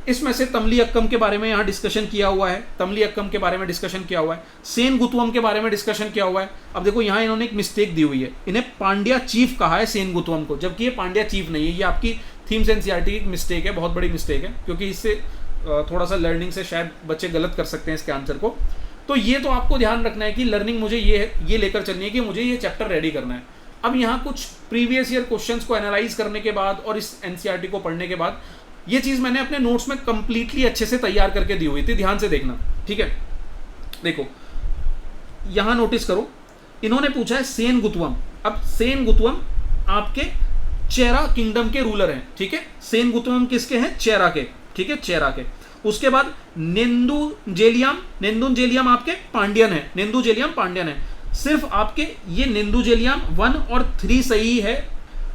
इसमें से तमली अक्कम के बारे में यहाँ डिस्कशन किया हुआ है, तमली अक्कम के बारे में डिस्कशन किया हुआ है, सेन गुतवम के बारे में डिस्कशन किया हुआ है। अब देखो यहाँ इन्होंने एक मिस्टेक दी हुई है, इन्हें पांड्या चीफ कहा है सेन गुतवम को, जबकि ये पांड्या चीफ नहीं है। ये आपकी थीम्स एनसीईआरटी की मिस्टेक है, बहुत बड़ी मिस्टेक है, क्योंकि इससे थोड़ा सा लर्निंग से शायद बच्चे गलत कर सकते हैं इसके आंसर को। तो ये तो आपको ध्यान रखना है कि लर्निंग मुझे ये लेकर चलनी है कि मुझे ये चैप्टर रेडी करना है। अब यहाँ कुछ प्रीवियस ईयर क्वेश्चंस को एनालाइज करने के बाद और इस एनसीईआरटी को पढ़ने के बाद ये चीज़ मैंने अपने नोट्स में कंप्लीटली अच्छे से तैयार करके दी हुई थी, ध्यान से देखना, ठीक है। देखो यहाँ नोटिस करो, इन्होंने पूछा है सेन गुतवम। अब सेन गुतवम आपके चेरा किंगडम के रूलर हैं, ठीक है। सेन गुतवम किसके हैं? चेरा के, ठीक है, चेरा के। उसके बाद नेंदुनजेलियम आपके पांड्यन है, नेंदुजेलियम पांड्यन है। सिर्फ आपके ये नेंदुजेलियम 1 और 3 सही है,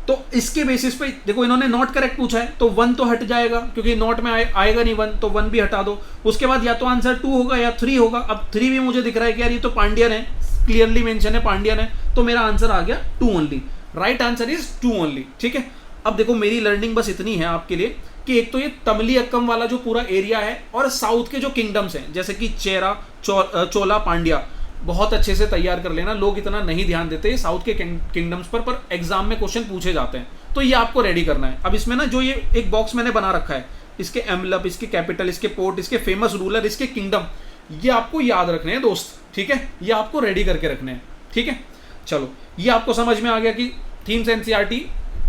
तो इसके बेसिस पे देखो इन्होंने नॉट करेक्ट पूछा है, तो 1 तो हट जाएगा क्योंकि नॉट में आएगा नहीं 1, तो 1 भी हटा दो। उसके बाद या तो आंसर 2 होगा या 3 होगा। अब 3 भी मुझे दिख रहा है कि यार ये तो पांड्यन है, क्लियरली मेंशन है पांड्यन है, तो मेरा आंसर आ गया 2 only. Right answer is 2 only, ठीक है। अब देखो मेरी लर्निंग बस इतनी है आपके लिए कि एक तो ये तमली अक्कम वाला जो पूरा एरिया है और साउथ के जो किंगडम्स हैं जैसे कि चेरा, चोला, पांड्या, बहुत अच्छे से तैयार कर लेना। लोग इतना नहीं ध्यान देते साउथ के किंगडम्स पर एग्जाम में क्वेश्चन पूछे जाते हैं, तो ये आपको रेडी करना है। अब इसमें ना जो ये एक बॉक्स मैंने बना रखा है, इसके एम्बलम, इसके कैपिटल, इसके पोर्ट, इसके फेमस रूलर, इसके किंगडम, ये आपको याद रखने हैं दोस्त, ठीक है। ये आपको रेडी करके रखने हैं, ठीक है। चलो ये आपको समझ में आ गया कि थीम्स एनसीईआरटी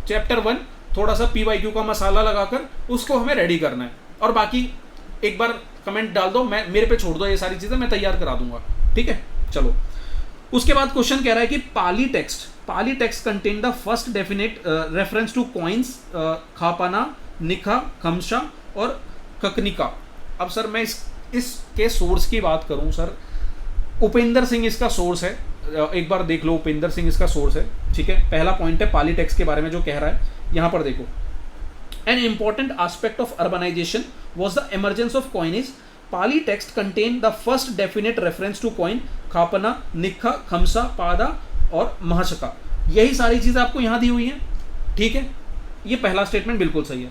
चैप्टर 1 थोड़ा सा पीवाईक्यू का मसाला लगाकर उसको हमें रेडी करना है। और बाकी एक बार कमेंट डाल दो, मैं मेरे पे छोड़ दो, ये सारी चीज़ें मैं तैयार करा दूंगा, ठीक है। चलो उसके बाद क्वेश्चन कह रहा है कि Pali text contain the first definite reference to coins kahapana, nikkha, kamsa और ककनिका। अब सर मैं इसके सोर्स की बात करूं सर, उपेंद्र सिंह इसका सोर्स है, एक बार देख लो, उपेंद्र सिंह इसका सोर्स है, ठीक है। पहला पॉइंट है पाली टेक्स्ट के बारे में जो कह रहा है, यहां पर देखो, an important aspect of urbanisation was the emergence of coinage. Pali text contain the first definite reference to coin kahapana, nikkha, kamsa, pada और महशका। यही सारी चीजें आपको यहां दी हुई हैं, ठीक है। ये पहला स्टेटमेंट बिल्कुल सही है।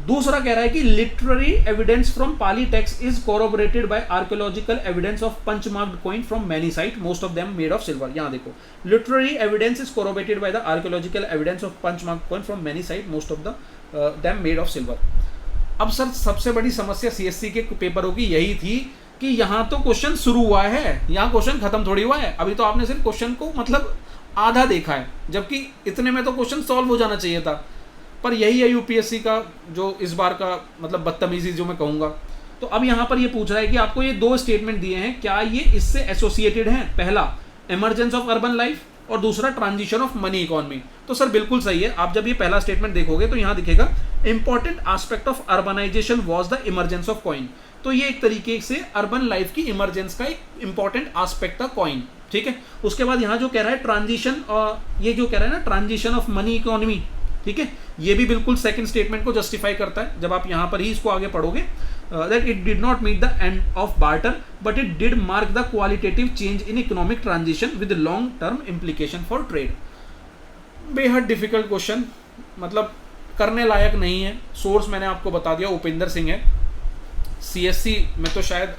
दूसरा कह रहा है कि literary evidence from Pali text is corroborated by archaeological evidence of punch marked coin from many site, most of them made of silver. यहां देखो, literary evidence is corroborated by the archaeological evidence of punch marked coin from many site, most of them made of silver. अब sir सबसे बड़ी समस्या CSC के पेपरों की यही थी कि यहाँ तो क्वेश्चन शुरू हुआ है, यहाँ क्वेश्चन खत्म थोड़ी हुआ है। अभी तो आपने सिर्फ क्वेश्चन को मतलब आधा देखा है, जबकि इतने में तो क्वेश्चन सॉल्व हो जाना चाहिए था। पर यही है यूपीएससी का जो इस बार का मतलब बदतमीजी जो मैं कहूँगा। तो अब यहाँ पर ये पूछ रहा है कि आपको ये 2 स्टेटमेंट दिए हैं, क्या ये इससे एसोसिएटेड हैं? पहला इमरजेंस ऑफ अर्बन लाइफ और दूसरा ट्रांजिशन ऑफ मनी इकोनॉमी। तो सर बिल्कुल सही है। आप जब ये पहला स्टेटमेंट देखोगे तो यहाँ दिखेगा important aspect of urbanisation was the emergence of coin. तो ये एक तरीके से अर्बन लाइफ की इमरजेंस का एक इंपॉर्टेंट एस्पेक्ट था कॉइन, ठीक है। उसके बाद यहाँ जो कह रहा है ट्रांजिशन, ये जो कह रहा है ना ट्रांजिशन ऑफ मनी इकोनॉमी, ठीक है, ये भी बिल्कुल सेकंड स्टेटमेंट को जस्टिफाई करता है जब आप यहाँ पर ही इसको आगे पढ़ोगे। That it did not meet the end of barter but it did mark the qualitative change in economic transition with long term implication for trade. बेहद डिफिकल्ट क्वेश्चन, मतलब करने लायक नहीं है। सोर्स मैंने आपको बता दिया, उपेंद्र सिंह है। सीएससी में तो शायद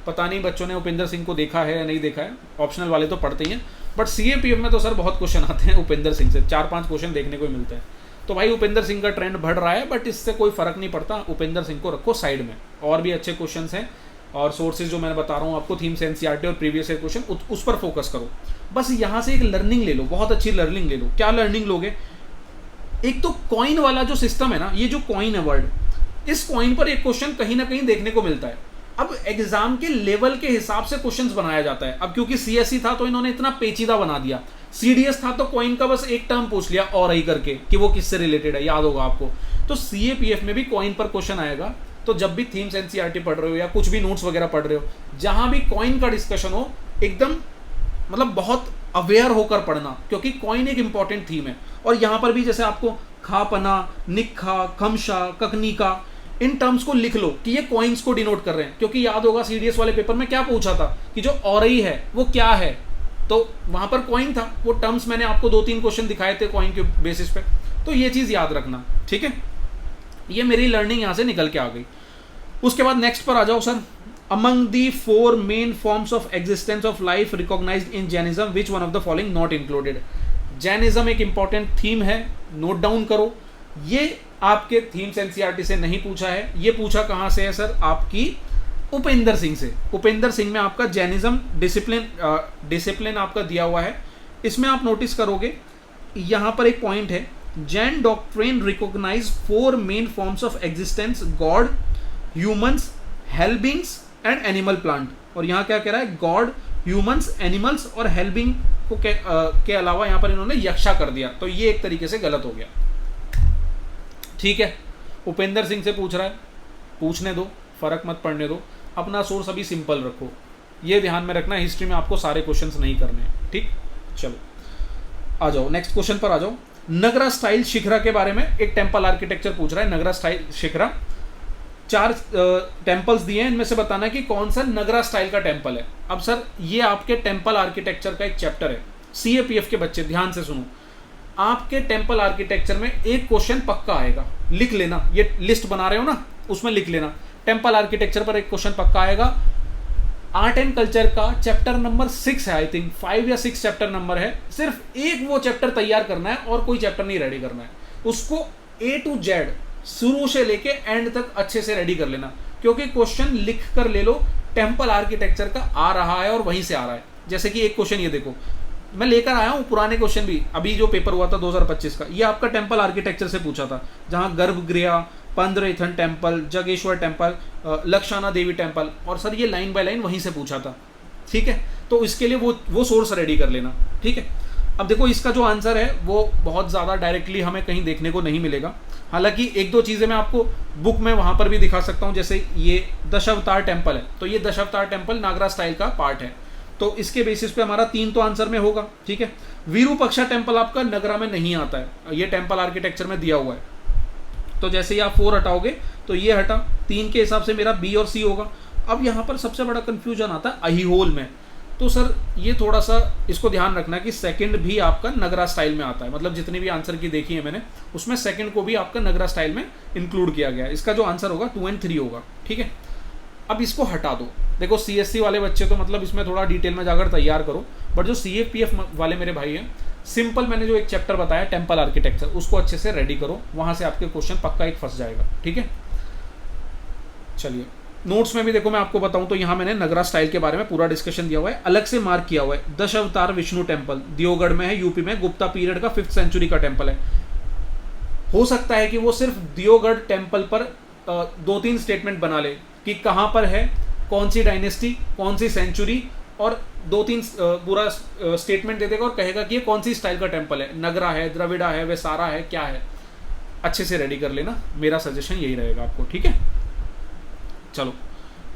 पता नहीं बच्चों ने उपेंद्र सिंह को देखा है या नहीं देखा है, ऑप्शनल वाले तो पढ़ते ही हैं, बट सीएपीएफ में तो सर बहुत क्वेश्चन आते हैं उपेंद्र सिंह से, 4-5 क्वेश्चन देखने को मिलते हैं। तो भाई उपेंद्र सिंह का ट्रेंड बढ़ रहा है, बट इससे कोई फर्क नहीं पड़ता, उपेंद्र सिंह को रखो साइड में। और भी अच्छे क्वेश्चंस हैं और सोर्सेज जो मैंने बता रहा हूँ आपको, थीम्स एनसीईआरटी और प्रीवियस ईयर क्वेश्चन, उस पर फोकस करो। बस यहाँ से एक लर्निंग ले लो, बहुत अच्छी लर्निंग ले लो। क्या लर्निंग लोगे? एक तो कॉइन वाला जो सिस्टम है ना, ये जो कॉइन है वर्ड, इस कॉइन पर एक क्वेश्चन कहीं ना कहीं देखने को मिलता है। अब एग्जाम के लेवल के हिसाब से क्वेश्चंस बनाया जाता है। अब क्योंकि सीएससी था तो इन्होंने इतना पेचीदा बना दिया, सीडीएस था तो कॉइन का बस एक टर्म पूछ लिया और ही करके कि वो किससे रिलेटेड है, याद होगा आपको। तो सीएपीएफ में भी कॉइन पर क्वेश्चन आएगा। तो जब भी थीम्स एनसीईआरटी पढ़ रहे हो या कुछ भी नोट्स वगैरह पढ़ रहे हो, जहां भी कॉइन का डिस्कशन हो, एकदम मतलब बहुत अवेयर होकर पढ़ना, क्योंकि कॉइन एक इंपॉर्टेंट थीम है। और यहाँ पर भी जैसे आपको खापना, निखा, खमशा, ककनिका, इन टर्म्स को लिख लो कि ये कॉइन्स को डिनोट कर रहे हैं, क्योंकि याद होगा सीडीएस वाले पेपर में क्या पूछा था कि जो औरई है वो क्या है, तो वहां पर कॉइन था, वो टर्म्स मैंने आपको 2-3 क्वेश्चन दिखाए थे कॉइन के बेसिस पे, तो ये चीज याद रखना, ठीक है। ये मेरी लर्निंग यहां से निकल के आ गई। उसके बाद नेक्स्ट पर आ जाओ सर। Among the 4 main forms of existence of life recognised in Jainism which one of the following not included. Jainism एक इंपॉर्टेंट थीम है, नोट डाउन करो। ये आपके थीम्स एनसीईआरटी से नहीं पूछा है, ये पूछा कहां से है सर, आपकी उपेंद्र सिंह से। उपेंद्र सिंह में आपका जैनिज्म डिसिप्लिन आपका दिया हुआ है। इसमें आप नोटिस करोगे यहां पर एक पॉइंट है, Jain doctrine recognise 4 main forms of existence, god, humans, hell beings and animal plant. और यहां क्या कह रहा है, गॉड, ह्यूमंस, एनिमल्स और हेल बींग को के अलावा यहां पर इन्होंने यक्षा कर दिया, तो ये एक तरीके से गलत हो गया, ठीक है। उपेंद्र सिंह से पूछ रहा है, पूछने दो, फर्क मत पड़ने दो, अपना सोर्स अभी सिंपल रखो, ये ध्यान में रखना, हिस्ट्री में आपको सारे क्वेश्चंस नहीं करने हैं, ठीक। चलो आ जाओ नेक्स्ट क्वेश्चन पर आ जाओ। नगरा स्टाइल शिखरा के बारे में एक टेम्पल आर्किटेक्चर पूछ रहा है, नगरा स्टाइल शिखरा। 4 टेम्पल्स दिए हैं, इनमें से बताना है कि कौन सा नगरा स्टाइल का टेम्पल है। अब सर ये आपके टेम्पल आर्किटेक्चर का एक चैप्टर है, सीएपीएफ के बच्चे ध्यान से सुनो, आपके टेम्पल आर्किटेक्चर में एक क्वेश्चन पक्का आएगा, लिख लेना, ये लिस्ट बना रहे हो ना उसमें लिख लेना, टेम्पल आर्किटेक्चर पर एक क्वेश्चन पक्का आएगा। आर्ट एंड कल्चर का चैप्टर नंबर 6 है, आई थिंक 5 या 6 चैप्टर नंबर है, सिर्फ एक वो चैप्टर तैयार करना है और कोई चैप्टर नहीं रेडी करना है, उसको A to Z शुरू से लेके एंड तक अच्छे से रेडी कर लेना, क्योंकि क्वेश्चन लिख कर ले लो, टेम्पल आर्किटेक्चर का आ रहा है और वहीं से आ रहा है। जैसे कि एक क्वेश्चन ये देखो, मैं लेकर आया हूं पुराने क्वेश्चन भी, अभी जो पेपर हुआ था 2025 का, ये आपका टेम्पल आर्किटेक्चर से पूछा था, जहां गर्भगृह, पंद्रेथन टेम्पल, जगेश्वर टेम्पल, लक्षाना देवी टेम्पल, और सर ये लाइन बाय लाइन वहीं से पूछा था, ठीक है। तो इसके लिए वो सोर्स रेडी कर लेना, ठीक है। अब देखो इसका जो आंसर है वो बहुत ज़्यादा डायरेक्टली हमें कहीं देखने को नहीं मिलेगा, हालांकि 1-2 चीज़ें मैं आपको बुक में वहाँ पर भी दिखा सकता हूँ, जैसे ये दशावतार टेम्पल है, तो ये दशावतार टेम्पल नागरा स्टाइल का पार्ट है, तो इसके बेसिस पे हमारा 3 तो आंसर में होगा, ठीक है। विरूपक्षा टेम्पल आपका नगरा में नहीं आता है, ये टेम्पल आर्किटेक्चर में दिया हुआ है, तो जैसे ही आप 4 हटाओगे तो ये हटा, 3 के हिसाब से मेरा बी और सी होगा। अब यहाँ पर सबसे बड़ा कंफ्यूजन आता है अहिहोल में, तो सर ये थोड़ा सा इसको ध्यान रखना कि सेकंड भी आपका नगरा स्टाइल में आता है, मतलब जितनी भी आंसर की देखी है मैंने उसमें सेकंड को भी आपका नगरा स्टाइल में इंक्लूड किया गया है। इसका जो आंसर होगा 2 और 3 होगा, ठीक है। अब इसको हटा दो, देखो सीएससी वाले बच्चे तो मतलब इसमें थोड़ा डिटेल में जाकर तैयार करो, बट जो सीएपीएफ वाले मेरे भाई हैं, सिंपल मैंने जो एक चैप्टर बताया टेम्पल आर्किटेक्चर, उसको अच्छे से रेडी करो, वहां से आपके क्वेश्चन पक्का एक फंस जाएगा, ठीक है। चलिए नोट्स में भी देखो मैं आपको बताऊं तो यहाँ मैंने नगरा स्टाइल के बारे में पूरा डिस्कशन दिया हुआ है, अलग से मार्क किया हुआ है। दशावतार विष्णु टेम्पल दियोगढ़ में है, यूपी में, गुप्ता पीरियड का 5th सेंचुरी का टेम्पल है। हो सकता है कि वो सिर्फ दियोगढ़ टेम्पल पर 2-3 स्टेटमेंट बना ले कि कहाँ पर है, कौन सी डायनेस्टी, कौन सी सेंचुरी, और 2-3 पूरा स्टेटमेंट दे देगा और कहेगा कि ये कौन सी स्टाइल का टेम्पल है, नगरा है, द्रविड़ा है, वेसारा है, क्या है। अच्छे से रेडी कर लेना, मेरा सजेशन यही रहेगा आपको, ठीक है। चलो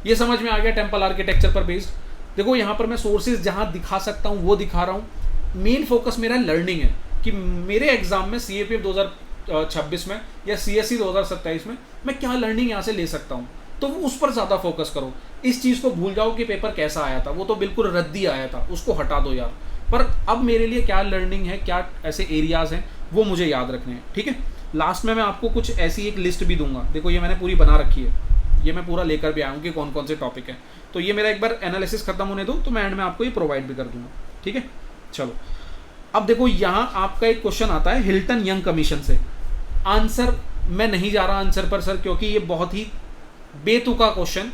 ये समझ में आ गया टेम्पल आर्किटेक्चर पर बेस्ड। देखो यहाँ पर मैं सोर्सेज जहाँ दिखा सकता हूँ वो दिखा रहा हूँ, मेन फोकस मेरा लर्निंग है कि मेरे एग्जाम में सीएपीएफ 2026 में या सीएससी 2027 में मैं क्या लर्निंग यहाँ से ले सकता हूँ, तो वो उस पर ज़्यादा फोकस करो। इस चीज़ को भूल जाओ कि पेपर कैसा आया था, वो तो बिल्कुल रद्दी आया था, उसको हटा दो यार। पर अब मेरे लिए क्या लर्निंग है, क्या ऐसे एरियाज़ हैं, वो मुझे याद रखने हैं, ठीक है। लास्ट में मैं आपको कुछ ऐसी एक लिस्ट भी दूंगा, देखो ये मैंने पूरी बना रखी है, ये मैं पूरा लेकर भी आया हूँ कि कौन कौन से टॉपिक है, तो ये मेरा एक बार एनालिसिस खत्म होने दो तो मैं एंड में आपको ये प्रोवाइड भी कर दूंगा, ठीक है। चलो अब देखो यहाँ आपका एक क्वेश्चन आता है हिल्टन यंग कमीशन से। आंसर मैं नहीं जा रहा आंसर पर सर, क्योंकि ये बहुत ही बेतुका क्वेश्चन।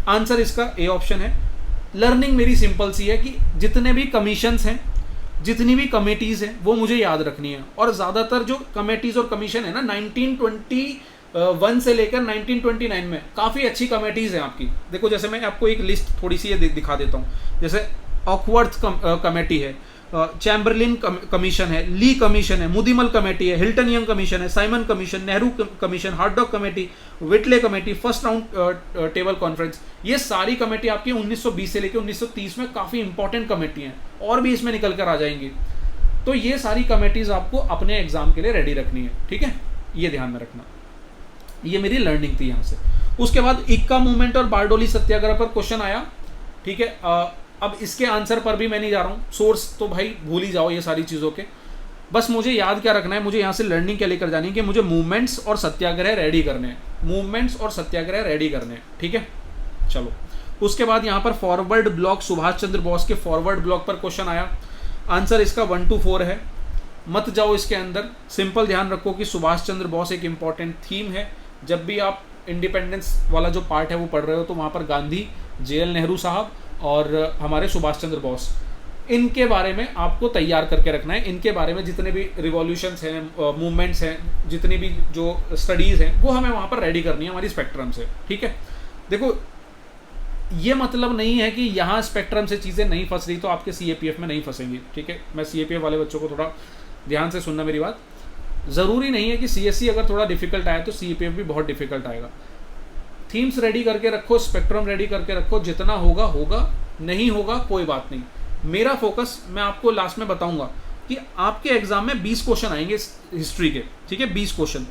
आंसर इसका ए ऑप्शन है। लर्निंग मेरी सिंपल सी है कि जितने भी कमीशंस हैं, जितनी भी कमेटीज़ हैं, वो मुझे याद रखनी है। और ज़्यादातर जो कमेटीज़ और कमीशन है ना, 1921 से लेकर 1929 में काफ़ी अच्छी कमेटीज़ हैं आपकी। देखो जैसे मैं आपको एक लिस्ट थोड़ी सी ये दिखा देता हूँ, जैसे ऑकवर्थ कमेटी है, चैम्बरलिन कमीशन है, ली कमीशन है, मुदिमल कमेटी है, हिल्टन यंग कमीशन है, Simon commission, Nehru commission, Hartog committee, Whitley committee, first round table conference, ये सारी कमेटी आपकी 1920 से लेकर 1930 में काफ़ी इंपॉर्टेंट कमेटी हैं और भी इसमें निकल कर आ जाएंगी। तो ये सारी कमेटीज आपको अपने एग्जाम के लिए रेडी रखनी है, ठीक है, ये ध्यान में रखना। ये मेरी लर्निंग थी यहाँ से। उसके बाद इक्का मूवमेंट और बारडोली सत्याग्रह पर क्वेश्चन आया, ठीक है। अब इसके आंसर पर भी मैं नहीं जा रहा हूँ, सोर्स तो भाई भूल ही जाओ ये सारी चीज़ों के। बस मुझे याद क्या रखना है, मुझे यहाँ से लर्निंग क्या लेकर जानी है कि मुझे मूवमेंट्स और सत्याग्रह रेडी करने हैं, मूवमेंट्स और सत्याग्रह रेडी करने हैं, ठीक है। चलो, उसके बाद यहाँ पर फॉरवर्ड ब्लॉक, सुभाष चंद्र बोस के फॉरवर्ड ब्लॉक पर क्वेश्चन आया। आंसर इसका 1 to 4 है, मत जाओ इसके अंदर। सिंपल ध्यान रखो कि सुभाष चंद्र बोस एक इंपॉर्टेंट थीम है। जब भी आप इंडिपेंडेंस वाला जो पार्ट है वो पढ़ रहे हो तो वहाँ पर गांधी, JL नेहरू साहब और हमारे सुभाष चंद्र बोस, इनके बारे में आपको तैयार करके रखना है। इनके बारे में जितने भी रिवॉल्यूशंस हैं, मूवमेंट्स हैं, जितनी भी जो स्टडीज़ हैं, वो हमें वहाँ पर रेडी करनी है हमारी स्पेक्ट्रम से, ठीक है। देखो, ये मतलब नहीं है कि यहाँ स्पेक्ट्रम से चीज़ें नहीं फंस रही तो आपके CAPF में नहीं फंसेंगी, ठीक है। मैं CAPF वाले बच्चों को थोड़ा ध्यान से सुनना मेरी बात। ज़रूरी नहीं है कि CSE अगर थोड़ा डिफिकल्ट आए तो CAPF भी बहुत डिफिकल्ट आएगा। थीम्स रेडी करके रखो, स्पेक्ट्रम रेडी करके रखो, जितना होगा होगा, नहीं होगा कोई बात नहीं। मेरा फोकस, मैं आपको लास्ट में बताऊंगा कि आपके एग्जाम में 20 क्वेश्चन आएंगे हिस्ट्री के, ठीक है, 20 क्वेश्चन।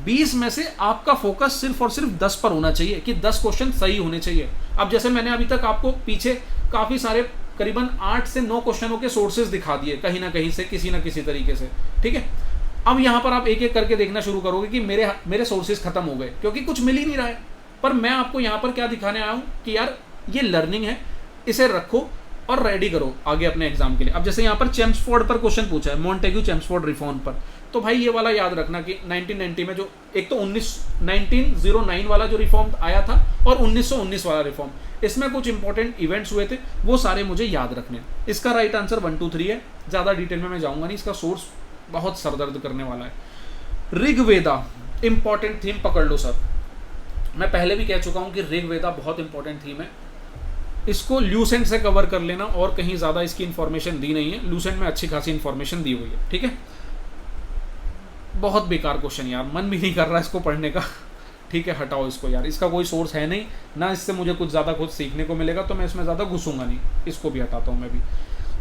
20 में से आपका फोकस सिर्फ और सिर्फ 10 पर होना चाहिए कि 10 क्वेश्चन सही होने चाहिए। अब जैसे मैंने अभी तक आपको पीछे काफ़ी सारे करीबन 8 से 9 क्वेश्चनों के सोर्सेज दिखा दिए कहीं ना कहीं से, किसी ना किसी तरीके से, ठीक है। अब यहाँ पर आप एक एक करके देखना शुरू करोगे कि मेरे सोर्सेज खत्म हो गए क्योंकि कुछ मिल ही नहीं रहा है। पर मैं आपको यहाँ पर क्या दिखाने आया हूँ कि यार ये लर्निंग है, इसे रखो और रेडी करो आगे अपने एग्जाम के लिए। अब जैसे यहाँ पर चेम्सफोर्ड पर क्वेश्चन पूछा है, मॉन्टेग्यू चेम्सफोर्ड रिफॉर्म पर, तो भाई ये वाला याद रखना कि 1990 में जो एक तो 1909 वाला जो रिफॉर्म आया था और 1919 वाला रिफॉर्म, इसमें कुछ इंपॉर्टेंट इवेंट्स हुए थे, वो सारे मुझे याद रखने। इसका राइट आंसर 1 2 3 है, ज़्यादा डिटेल में मैं जाऊँगा नहीं, इसका सोर्स बहुत सरदर्द करने वाला है। ऋग्वेदा इंपॉर्टेंट थीम पकड़ लो सर। मैं पहले भी कह चुका हूँ कि ऋग्वेदा बहुत इंपॉर्टेंट थीम है, इसको ल्यूसेंट से कवर कर लेना और कहीं ज़्यादा इसकी इन्फॉर्मेशन दी नहीं है। ल्यूसेंट में अच्छी खासी इन्फॉर्मेशन दी हुई है, ठीक है। बहुत बेकार क्वेश्चन यार, मन भी नहीं कर रहा इसको पढ़ने का, ठीक है, हटाओ इसको यार, इसका कोई सोर्स है नहीं ना, इससे मुझे कुछ ज़्यादा कुछ सीखने को मिलेगा, तो मैं इसमें ज़्यादा घुसूंगा नहीं, इसको भी हटाता हूँ मैं भी।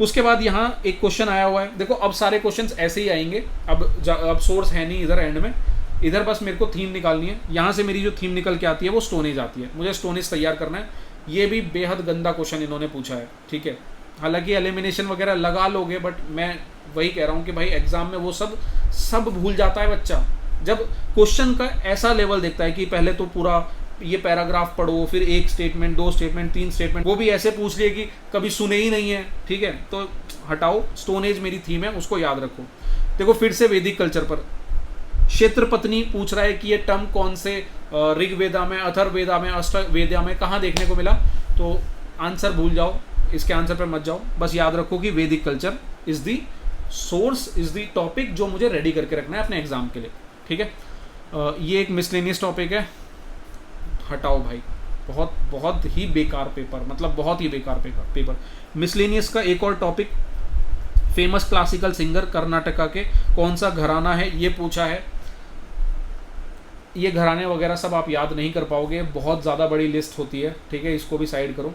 उसके बाद यहाँ एक क्वेश्चन आया हुआ है, देखो अब सारे क्वेश्चंस ऐसे ही आएंगे, अब सोर्स है नहीं इधर एंड में, इधर बस मेरे को थीम निकालनी है। यहाँ से मेरी जो थीम निकल के आती है वो स्टोनेज आती है, मुझे स्टोनेज तैयार करना है। ये भी बेहद गंदा क्वेश्चन इन्होंने पूछा है, ठीक है। हालांकि एलिमिनेशन वगैरह लगा लोगे, बट मैं वही कह रहा हूँ कि भाई एग्जाम में वो सब भूल जाता है बच्चा, जब क्वेश्चन का ऐसा लेवल देखता है कि पहले तो पूरा ये पैराग्राफ पढ़ो, फिर एक स्टेटमेंट, 2 स्टेटमेंट, 3 स्टेटमेंट, वो भी ऐसे पूछ लिए कि कभी सुने ही नहीं है, ठीक है। तो हटाओ, स्टोनेज मेरी थीम है, उसको याद रखो। देखो फिर से वैदिक कल्चर पर क्षेत्रपत्नी पूछ रहा है कि ये टर्म कौन से ऋग्वेदा में, अथर्ववेदा में, अष्टवेदा में कहाँ देखने को मिला, तो आंसर भूल जाओ, इसके आंसर पर मत जाओ, बस याद रखो कि वैदिक culture is the source, is the topic जो मुझे रेडी करके रखना है अपने एग्जाम के लिए, ठीक है। ये एक मिसलेनियस टॉपिक है, हटाओ भाई, बहुत ही बेकार पेपर, मतलब बहुत ही बेकार पेपर। मिसलेनियस का एक और topic, famous classical singer Karnataka के कौन सा घराना है, ये पूछा है। ये घराने वगैरह सब आप याद नहीं कर पाओगे, बहुत ज़्यादा बड़ी लिस्ट होती है, ठीक है, इसको भी साइड करो।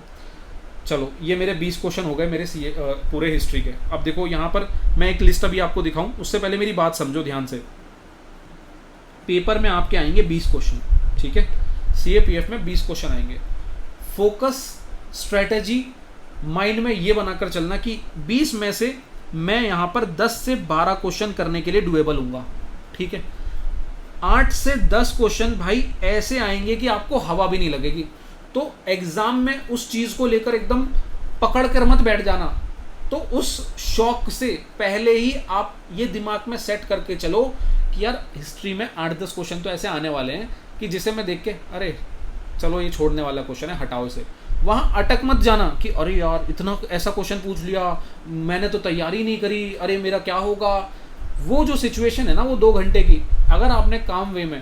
चलो, ये मेरे 20 क्वेश्चन हो गए मेरे पूरे हिस्ट्री के। अब देखो यहाँ पर मैं एक लिस्ट अभी आपको दिखाऊं, उससे पहले मेरी बात समझो ध्यान से। पेपर में आपके आएंगे 20 क्वेश्चन, ठीक है, CAPF में 20 क्वेश्चन आएंगे। फोकस, स्ट्रेटजी माइंड में ये बनाकर चलना कि 20 में से मैं यहाँ पर 10 से 12 क्वेश्चन करने के लिए डुएबल हूँगा, ठीक है। 8 से 10 क्वेश्चन भाई ऐसे आएंगे कि आपको हवा भी नहीं लगेगी, तो एग्जाम में उस चीज़ को लेकर एकदम पकड़ कर मत बैठ जाना। तो उस शौक से पहले ही आप ये दिमाग में सेट करके चलो कि यार हिस्ट्री में 8-10 क्वेश्चन तो ऐसे आने वाले हैं कि जिसे मैं देख के अरे चलो ये छोड़ने वाला क्वेश्चन है, हटाओ इसे। वहाँ अटक मत जाना कि अरे यार इतना ऐसा क्वेश्चन पूछ लिया, मैंने तो तैयारी नहीं करी, अरे मेरा क्या होगा। वो जो सिचुएशन है ना, वो 2 घंटे की, अगर आपने काम वे में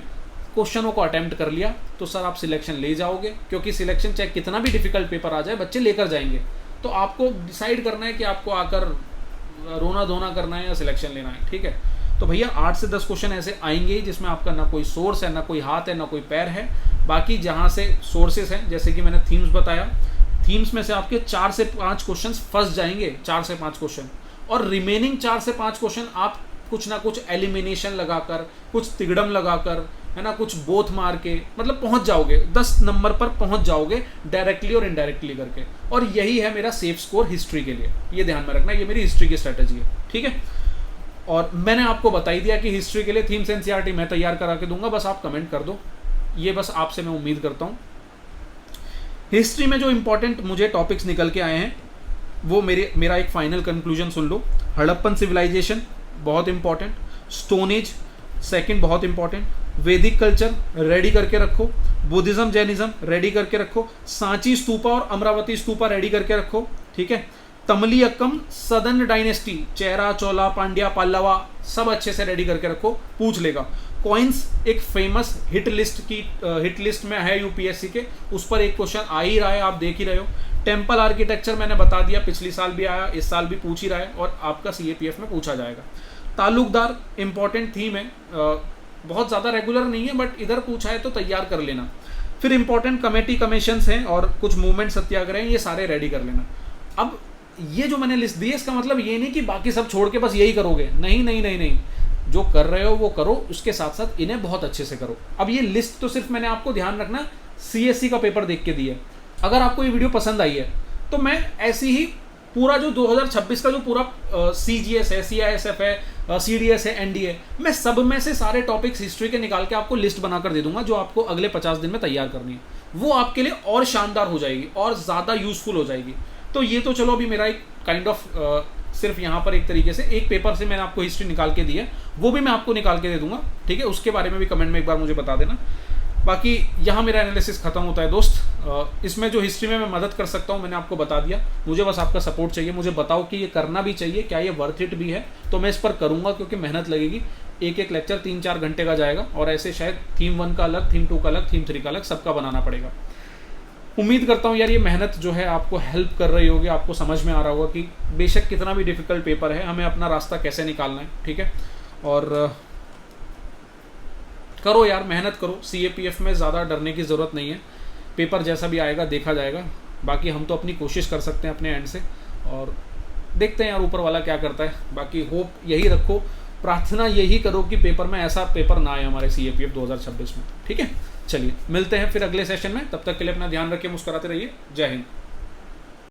क्वेश्चनों को अटेम्प्ट कर लिया तो सर आप सिलेक्शन ले जाओगे, क्योंकि सिलेक्शन चाहे कितना भी डिफिकल्ट पेपर आ जाए बच्चे लेकर जाएंगे। तो आपको डिसाइड करना है कि आपको आकर रोना धोना करना है या सिलेक्शन लेना है, ठीक है। तो भैया 8 से 10 क्वेश्चन ऐसे आएंगे जिसमें आपका ना कोई सोर्स है, ना कोई हाथ है, ना कोई पैर है। बाकी जहाँ से सोर्सेस हैं, जैसे कि मैंने थीम्स बताया, थीम्स में से आपके 4 से 5 क्वेश्चन फंस जाएंगे, 4 से 5 क्वेश्चन, और रिमेनिंग 4 से 5 क्वेश्चन आप कुछ ना कुछ एलिमिनेशन लगाकर, कुछ तिगड़म लगाकर, है ना, कुछ बोथ मार के, मतलब पहुंच जाओगे 10 नंबर पर, पहुंच जाओगे डायरेक्टली और इनडायरेक्टली करके। और यही है मेरा सेफ स्कोर हिस्ट्री के लिए, ये ध्यान में रखना, ये मेरी हिस्ट्री की स्ट्रैटेजी है, ठीक है। और मैंने आपको बता ही दिया कि हिस्ट्री के लिए थीम्स एनसीईआरटी मैं तैयार करा के दूंगा, बस आप कमेंट कर दो, ये बस आपसे मैं उम्मीद करता हूँ। हिस्ट्री में जो इंपॉर्टेंट मुझे टॉपिक्स निकल के आए हैं वो मेरा एक फाइनल कंक्लूजन सुन लो। हड़प्पन सिविलाइजेशन बहुत इंपॉर्टेंट, स्टोन एज सेकेंड बहुत इंपॉर्टेंट, वैदिक कल्चर रेडी करके रखो, बुद्धिज्म जैनिज्म रेडी करके रखो, सांची स्तूपा और अमरावती स्तूपा रेडी करके रखो, ठीक है। तमलियक्कम सदन डायनेस्टी, चेरा, चोला, पांड्या, पल्लवा, सब अच्छे से रेडी करके रखो, पूछ लेगा। कॉइन्स एक फेमस हिट लिस्ट में है यूपीएससी के, उस पर एक क्वेश्चन आ ही रहा है, आप देख ही रहे हो। टेम्पल आर्किटेक्चर मैंने बता दिया, पिछली साल भी आया, इस साल भी पूछ ही रहा है, और आपका सीएपीएफ में पूछा जाएगा। ताल्लुकदार इंपॉर्टेंट थीम है, बहुत ज़्यादा रेगुलर नहीं है, बट इधर पूछा है तो तैयार कर लेना। फिर इंपॉर्टेंट कमेटी कमीशंस हैं और कुछ मूवमेंट सत्याग्रह हैं, ये सारे रेडी कर लेना। अब ये जो मैंने लिस्ट दी है, इसका मतलब ये नहीं कि बाकी सब छोड़ के बस यही करोगे, नहीं नहीं नहीं नहीं, जो कर रहे हो वो करो, उसके साथ साथ इन्हें बहुत अच्छे से करो। अब ये लिस्ट तो सिर्फ मैंने आपको ध्यान रखना सीएससी का पेपर देख के दी है। अगर आपको ये वीडियो पसंद आई है तो मैं ऐसी ही पूरा जो 2026 का जो पूरा सीजीएस है, सीआईएसएफ है, सीडीएस है, एनडीए, मैं सब में से सारे टॉपिक्स हिस्ट्री के निकाल के आपको लिस्ट बनाकर दे दूंगा, जो आपको अगले 50 दिन में तैयार करनी है। वो आपके लिए और शानदार हो जाएगी और ज़्यादा यूजफुल हो जाएगी। तो ये तो चलो अभी मेरा एक काइंड ऑफ सिर्फ यहाँ पर एक तरीके से एक पेपर से मैंने आपको हिस्ट्री निकाल के दी है, वो भी मैं आपको निकाल के दे दूंगा, ठीक है। उसके बारे में भी कमेंट में एक बार मुझे बता देना। बाकी यहाँ मेरा एनालिसिस खत्म होता है दोस्त। इसमें जो हिस्ट्री में मैं मदद कर सकता हूँ मैंने आपको बता दिया। मुझे बस आपका सपोर्ट चाहिए, मुझे बताओ कि ये करना भी चाहिए, क्या ये वर्थ इट भी है, तो मैं इस पर करूँगा, क्योंकि मेहनत लगेगी। एक एक लेक्चर 3-4 घंटे का जाएगा, और ऐसे शायद थीम 1 का अलग, थीम 2 का अलग, थीम 3 का अलग, सबका बनाना पड़ेगा। उम्मीद करता हूँ यार ये मेहनत जो है आपको हेल्प कर रही होगी, आपको समझ में आ रहा होगा कि बेशक कितना भी डिफिकल्ट पेपर है, हमें अपना रास्ता कैसे निकालना है, ठीक है। और करो यार, मेहनत करो। सीएपीएफ में ज़्यादा डरने की ज़रूरत नहीं है, पेपर जैसा भी आएगा देखा जाएगा। बाकी हम तो अपनी कोशिश कर सकते हैं अपने एंड से, और देखते हैं यार ऊपर वाला क्या करता है। बाकी होप यही रखो, प्रार्थना यही करो कि पेपर में ऐसा पेपर ना आए हमारे सीएपीएफ 2026 में, ठीक है। चलिए मिलते हैं फिर अगले सेशन में, तब तक के लिए अपना ध्यान रखिए, मुस्कुराते रहिए। जय हिंद।